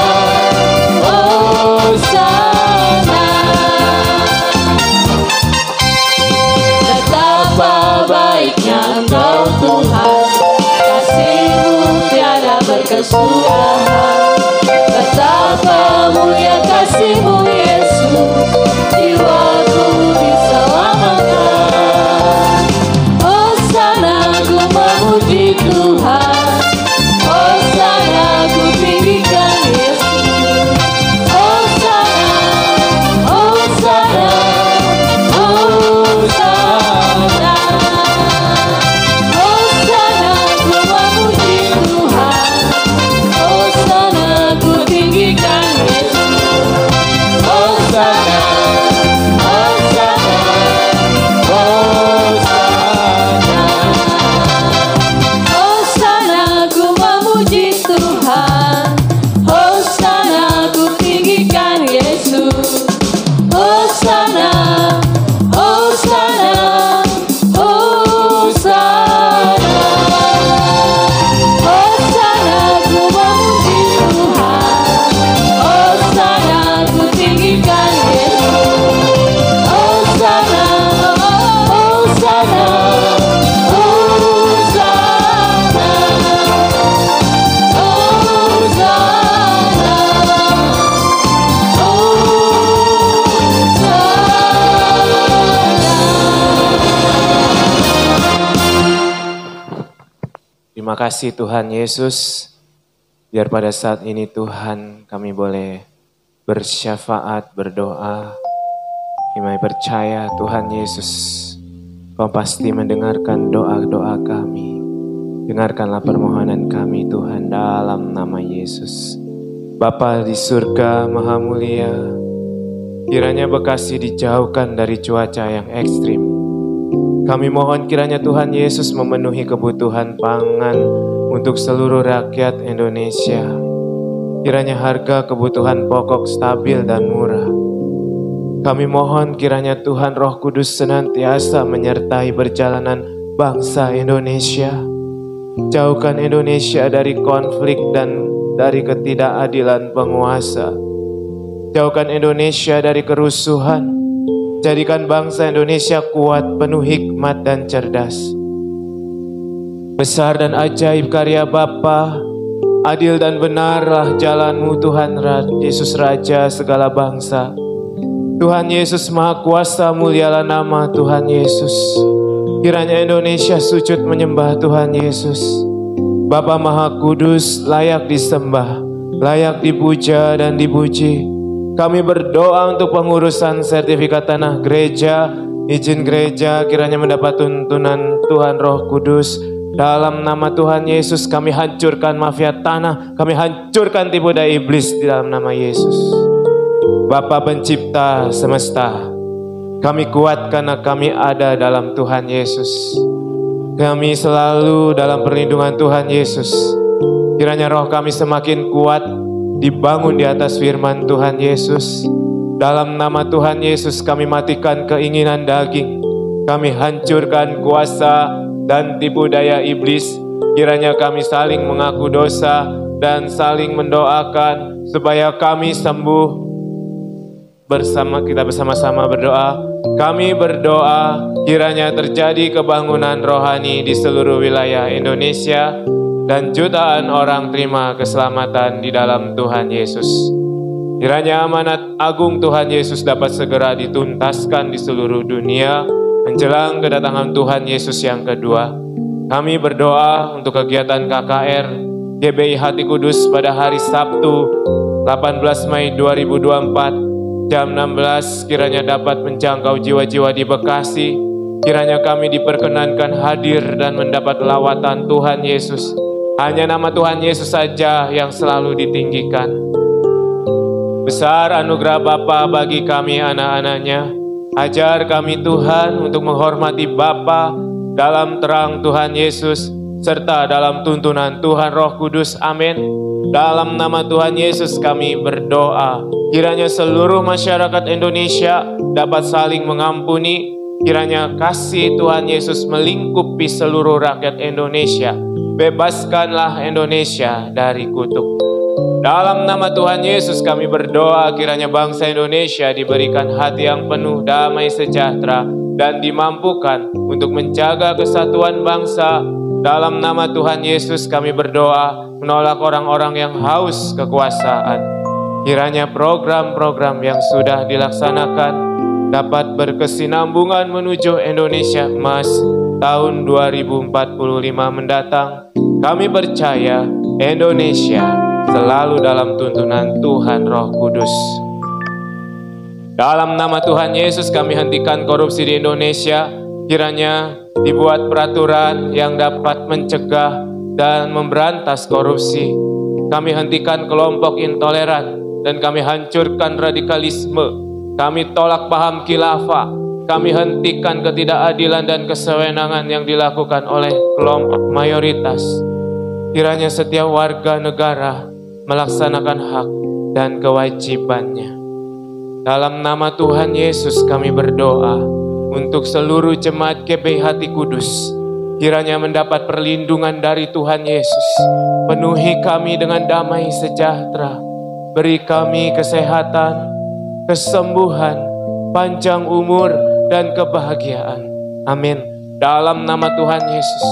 Hosana. Betapa baiknya Engkau Tuhan, kasih-Mu tiada berkesudahan. Betapa mulia kasih-Mu Yesus, jiwaku diselamatkan. Hosana ku memuji Tuhan, Hosana ku tinggikan Yesus. Hosana, Hosana, Hosana. Hosana ku memuji Tuhan, Hosana ku tinggikan Yesus. Hosana, Hosana, Hosana. Hosana ku memuji Tuhan, Hosana ku tinggikan Yesus. Hosana, Hosana, Hosana. Hosana ku memuji Tuhan, Hosana ku tinggikan Yesus. Hosana, Hosana, Hosana. Terima kasih Tuhan Yesus, biar pada saat ini Tuhan kami boleh bersyafaat, berdoa. Kami percaya Tuhan Yesus, Kau pasti mendengarkan doa-doa kami. Dengarkanlah permohonan kami Tuhan dalam nama Yesus. Bapa di surga Maha Mulia, kiranya Bekasi dijauhkan dari cuaca yang ekstrim. Kami mohon kiranya Tuhan Yesus memenuhi kebutuhan pangan untuk seluruh rakyat Indonesia. Kiranya harga kebutuhan pokok stabil dan murah. Kami mohon kiranya Tuhan Roh Kudus senantiasa menyertai perjalanan bangsa Indonesia. Jauhkan Indonesia dari konflik dan dari ketidakadilan penguasa. Jauhkan Indonesia dari kerusuhan. Jadikan bangsa Indonesia kuat, penuh hikmat dan cerdas. Besar dan ajaib karya Bapa, adil dan benarlah jalan-Mu Tuhan Yesus Raja segala bangsa. Tuhan Yesus Maha Kuasa, mulialah nama Tuhan Yesus. Kiranya Indonesia sujud menyembah Tuhan Yesus. Bapa Maha Kudus, layak disembah, layak dipuja dan dipuji. Kami berdoa untuk pengurusan sertifikat tanah gereja, izin gereja kiranya mendapat tuntunan Tuhan Roh Kudus. Dalam nama Tuhan Yesus kami hancurkan mafia tanah, kami hancurkan tipu daya iblis di dalam nama Yesus. Bapa pencipta semesta, kami kuat karena kami ada dalam Tuhan Yesus. Kami selalu dalam perlindungan Tuhan Yesus. Kiranya roh kami semakin kuat, dibangun di atas firman Tuhan Yesus. Dalam nama Tuhan Yesus kami matikan keinginan daging. Kami hancurkan kuasa dan tipu daya iblis. Kiranya kami saling mengaku dosa, dan saling mendoakan supaya kami sembuh. Kita bersama-sama berdoa. Kami berdoa kiranya terjadi kebangunan rohani di seluruh wilayah Indonesia dan jutaan orang terima keselamatan di dalam Tuhan Yesus. Kiranya amanat agung Tuhan Yesus dapat segera dituntaskan di seluruh dunia menjelang kedatangan Tuhan Yesus yang kedua. Kami berdoa untuk kegiatan KKR GBI Hati Kudus pada hari Sabtu 18 Mei 2024 jam 16 kiranya dapat menjangkau jiwa-jiwa di Bekasi. Kiranya kami diperkenankan hadir dan mendapat lawatan Tuhan Yesus. Hanya nama Tuhan Yesus saja yang selalu ditinggikan. Besar anugerah Bapa bagi kami anak-anaknya. Ajar kami Tuhan untuk menghormati Bapa dalam terang Tuhan Yesus serta dalam tuntunan Tuhan Roh Kudus. Amin. Dalam nama Tuhan Yesus kami berdoa. Kiranya seluruh masyarakat Indonesia dapat saling mengampuni. Kiranya kasih Tuhan Yesus melingkupi seluruh rakyat Indonesia. Bebaskanlah Indonesia dari kutuk. Dalam nama Tuhan Yesus kami berdoa kiranya bangsa Indonesia diberikan hati yang penuh damai sejahtera dan dimampukan untuk menjaga kesatuan bangsa. Dalam nama Tuhan Yesus kami berdoa menolak orang-orang yang haus kekuasaan. Kiranya program-program yang sudah dilaksanakan dapat berkesinambungan menuju Indonesia Emas tahun 2045 mendatang. Kami percaya Indonesia selalu dalam tuntunan Tuhan Roh Kudus. Dalam nama Tuhan Yesus kami hentikan korupsi di Indonesia. Kiranya dibuat peraturan yang dapat mencegah dan memberantas korupsi. Kami hentikan kelompok intoleran dan kami hancurkan radikalisme. Kami tolak paham khilafah. Kami hentikan ketidakadilan dan kesewenangan yang dilakukan oleh kelompok mayoritas. Kiranya setiap warga negara melaksanakan hak dan kewajibannya. Dalam nama Tuhan Yesus kami berdoa untuk seluruh jemaat GBI Hati Kudus. Kiranya mendapat perlindungan dari Tuhan Yesus. Penuhi kami dengan damai sejahtera. Beri kami kesehatan, kesembuhan, panjang umur, dan kebahagiaan. Amin. Dalam nama Tuhan Yesus,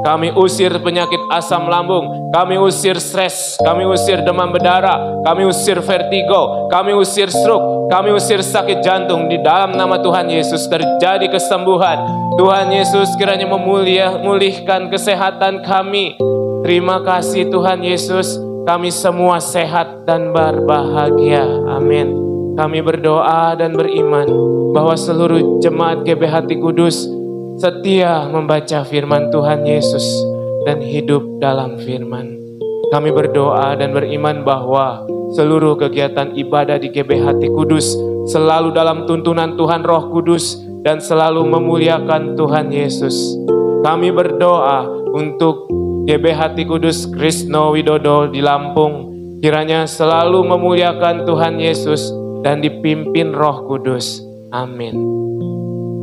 kami usir penyakit asam lambung, kami usir stres, kami usir demam berdarah, kami usir vertigo, kami usir stroke, kami usir sakit jantung. Di dalam nama Tuhan Yesus terjadi kesembuhan. Tuhan Yesus kiranya memulihkan kesehatan kami. Terima kasih Tuhan Yesus, kami semua sehat dan berbahagia. Amin. Kami berdoa dan beriman bahwa seluruh jemaat GBI Hati Kudus setia membaca firman Tuhan Yesus dan hidup dalam firman. Kami berdoa dan beriman bahwa seluruh kegiatan ibadah di GBI Hati Kudus selalu dalam tuntunan Tuhan Roh Kudus dan selalu memuliakan Tuhan Yesus. Kami berdoa untuk GBI Hati Kudus Krisno Widodo di Lampung. Kiranya selalu memuliakan Tuhan Yesus dan dipimpin Roh Kudus. Amin.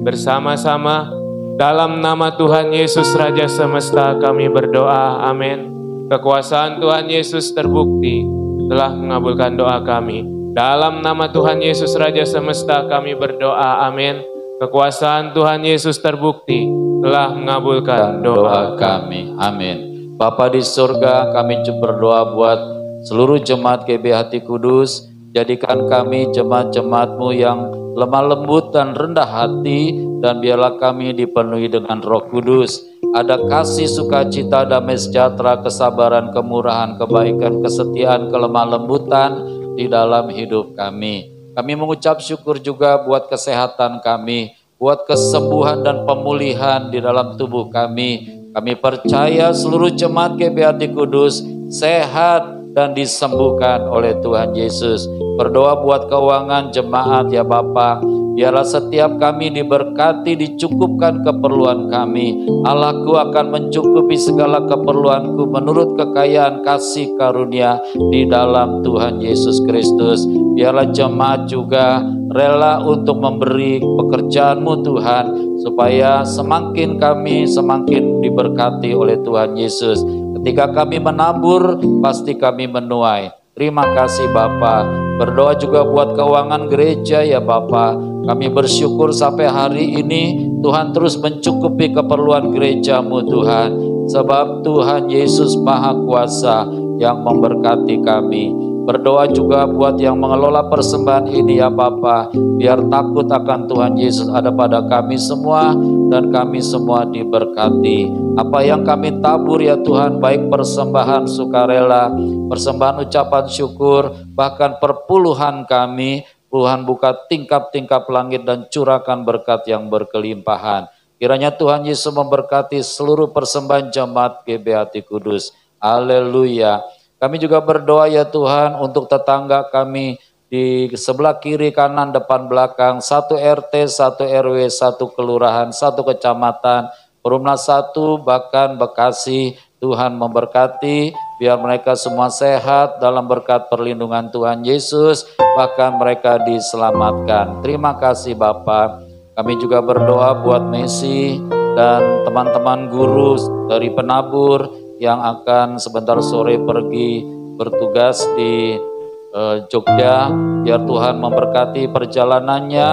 Bersama-sama dalam nama Tuhan Yesus Raja Semesta kami berdoa, amin. Kekuasaan Tuhan Yesus terbukti telah mengabulkan doa kami. Dalam nama Tuhan Yesus Raja Semesta kami berdoa, amin. Kekuasaan Tuhan Yesus terbukti telah mengabulkan doa kami. Amin. Bapa di surga, kami berdoa buat seluruh jemaat GBI Hati Kudus. Jadikan kami jemaat-jemaat-Mu yang lemah lembut dan rendah hati, dan biarlah kami dipenuhi dengan Roh Kudus. Ada kasih, sukacita, damai sejahtera, kesabaran, kemurahan, kebaikan, kesetiaan, kelemah lembutan di dalam hidup kami. Kami mengucap syukur juga buat kesehatan kami, buat kesembuhan dan pemulihan di dalam tubuh kami. Kami percaya seluruh jemaat GBI Hati Kudus sehat dan disembuhkan oleh Tuhan Yesus. Berdoa buat keuangan jemaat ya Bapa. Biarlah setiap kami diberkati, dicukupkan keperluan kami. Allahku akan mencukupi segala keperluanku menurut kekayaan kasih karunia di dalam Tuhan Yesus Kristus. Biarlah jemaat juga rela untuk memberi pekerjaan-Mu Tuhan, supaya semakin kami semakin diberkati oleh Tuhan Yesus. Ketika kami menabur, pasti kami menuai. Terima kasih Bapa. Berdoa juga buat keuangan gereja ya Bapa. Kami bersyukur sampai hari ini Tuhan terus mencukupi keperluan gereja-Mu Tuhan. Sebab Tuhan Yesus Maha Kuasa yang memberkati kami. Berdoa juga buat yang mengelola persembahan ini ya Bapa. Biar takut akan Tuhan Yesus ada pada kami semua dan kami semua diberkati. Apa yang kami tabur ya Tuhan, baik persembahan sukarela, persembahan ucapan syukur, bahkan perpuluhan kami, Tuhan buka tingkap-tingkap langit dan curahkan berkat yang berkelimpahan. Kiranya Tuhan Yesus memberkati seluruh persembahan jemaat GBHT Kudus. Haleluya. Kami juga berdoa ya Tuhan untuk tetangga kami di sebelah kiri, kanan, depan, belakang, 1 RT, 1 RW, 1 kelurahan, 1 kecamatan, Perumnas 1, bahkan Bekasi. Tuhan memberkati, biar mereka semua sehat dalam berkat perlindungan Tuhan Yesus, bahkan mereka diselamatkan. Terima kasih Bapa. Kami juga berdoa buat Messi dan teman-teman guru dari penabur yang akan sebentar sore pergi bertugas di Jogja. Biar Tuhan memberkati perjalanannya,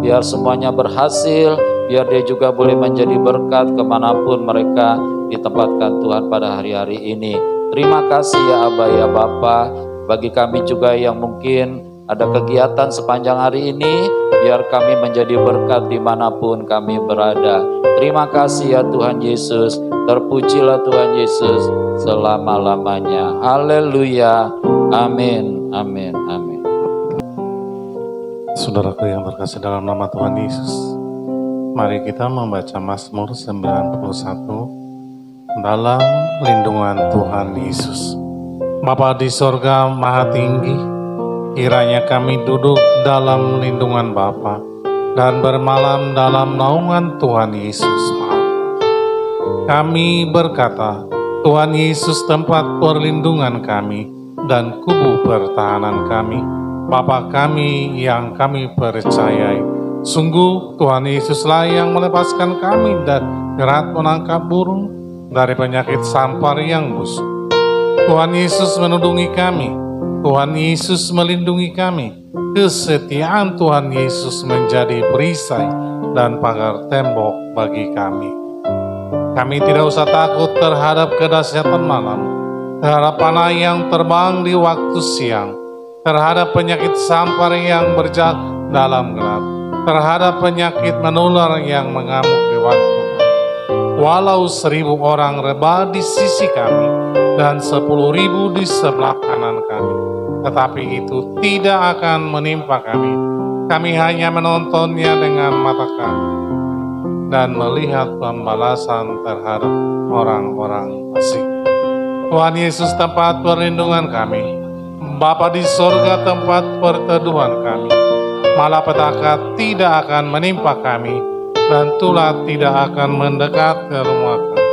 biar semuanya berhasil, biar dia juga boleh menjadi berkat kemanapun mereka ditempatkan Tuhan pada hari-hari ini. Terima kasih ya Aba ya Bapa. Bagi kami juga yang mungkin ada kegiatan sepanjang hari ini, biar kami menjadi berkat dimanapun kami berada. Terima kasih ya Tuhan Yesus. Terpujilah Tuhan Yesus selama-lamanya. Haleluya. Amin. Amin. Amin. Saudaraku yang terkasih dalam nama Tuhan Yesus, mari kita membaca Mazmur 91 dalam lindungan Tuhan Yesus. Bapa di sorga maha tinggi, kiranya kami duduk dalam lindungan Bapa dan bermalam dalam naungan Tuhan Yesus. Kami berkata, Tuhan Yesus tempat perlindungan kami dan kubu pertahanan kami, Bapa kami yang kami percayai. Sungguh Tuhan Yesuslah yang melepaskan kami dari jerat penangkap burung, dari penyakit sampar yang busuk. Tuhan Yesus melindungi kami, Tuhan Yesus melindungi kami. Kesetiaan Tuhan Yesus menjadi perisai dan pagar tembok bagi kami. Kami tidak usah takut terhadap kedahsyatan malam, terhadap panah yang terbang di waktu siang, terhadap penyakit sampar yang berjalan dalam gelap, terhadap penyakit menular yang mengamuk di waktu. Walau 1000 orang rebah di sisi kami dan 10.000 di sebelah kanan kami, tetapi itu tidak akan menimpa kami. Kami hanya menontonnya dengan mata kami dan melihat pembalasan terhadap orang-orang fasik. Tuhan Yesus tempat perlindungan kami, Bapa di sorga tempat perteduhan kami. Malapetaka tidak akan menimpa kami dan tulah tidak akan mendekat ke rumah kami.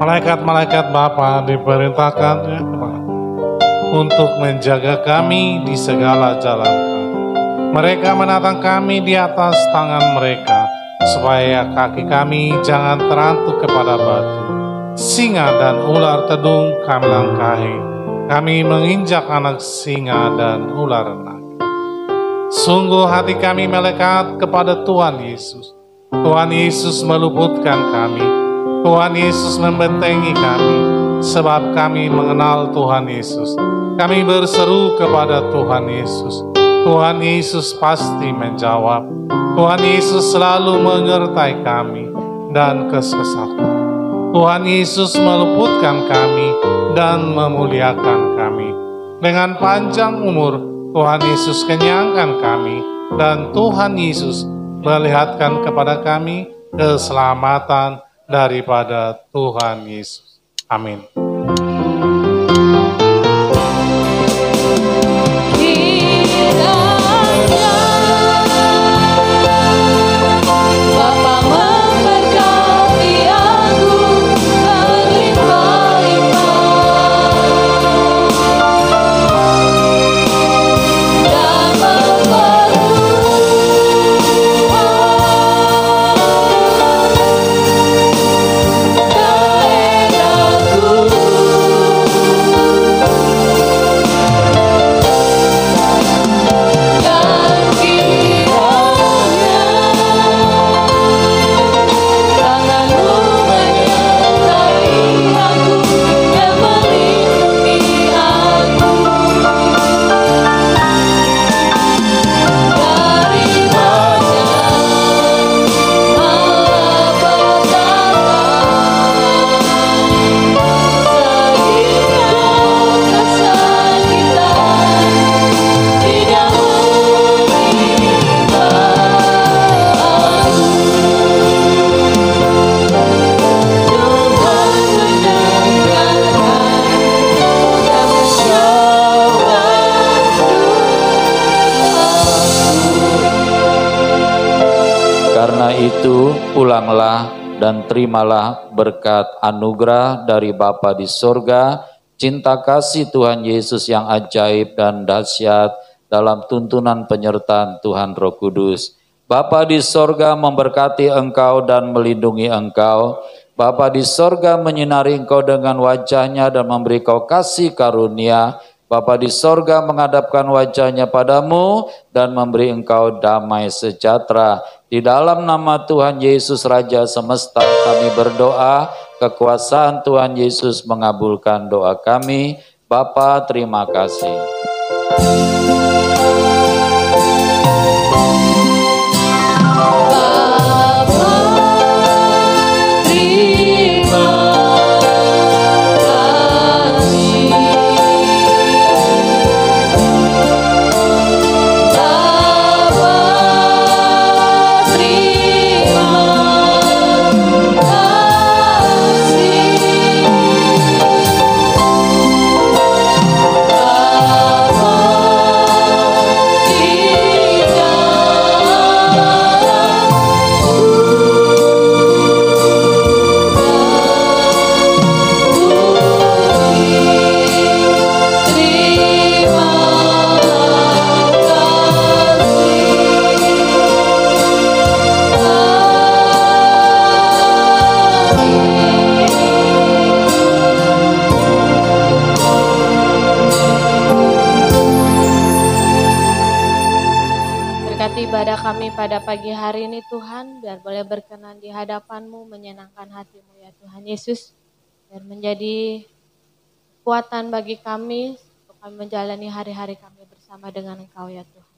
Malaikat-malaikat Bapa diperintahkannya untuk menjaga kami di segala jalan kami. Mereka menatang kami di atas tangan mereka, supaya kaki kami jangan terantuk kepada batu. Singa dan ular tedung kami langkahi. Kami menginjak anak singa dan ular naga. Sungguh hati kami melekat kepada Tuhan Yesus. Tuhan Yesus meluputkan kami. Tuhan Yesus membentengi kami. Sebab kami mengenal Tuhan Yesus. Kami berseru kepada Tuhan Yesus. Tuhan Yesus pasti menjawab. Tuhan Yesus selalu menyertai kami dan kesesatan. Tuhan Yesus meluputkan kami dan memuliakan kami. Dengan panjang umur, Tuhan Yesus kenyangkan kami, dan Tuhan Yesus melihatkan kepada kami keselamatan daripada Tuhan Yesus. Amin. Ku Karena itu, pulanglah dan terimalah berkat anugerah dari Bapa di sorga, cinta kasih Tuhan Yesus yang ajaib dan dahsyat dalam tuntunan penyertaan Tuhan Roh Kudus. Bapa di sorga memberkati engkau dan melindungi engkau. Bapa di sorga menyinari engkau dengan wajahnya dan memberi kau kasih karunia. Bapa di sorga menghadapkan wajahnya padamu dan memberi engkau damai sejahtera. Di dalam nama Tuhan Yesus Raja semesta kami berdoa, kekuasaan Tuhan Yesus mengabulkan doa kami. Bapa, terima kasih. Ibadah kami pada pagi hari ini Tuhan, biar boleh berkenan di hadapan-Mu, menyenangkan hati-Mu ya Tuhan Yesus, biar menjadi kekuatan bagi kami, untuk kami menjalani hari-hari kami bersama dengan Engkau ya Tuhan.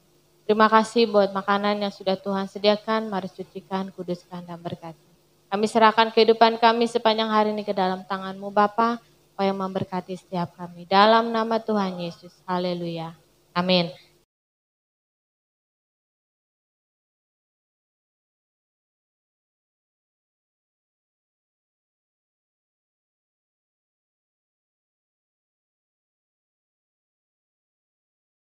Terima kasih buat makanan yang sudah Tuhan sediakan, mari sucikan, kuduskan, dan berkati. Kami serahkan kehidupan kami sepanjang hari ini ke dalam tangan-Mu Bapa, supaya memberkati setiap kami. Dalam nama Tuhan Yesus, haleluya, amin.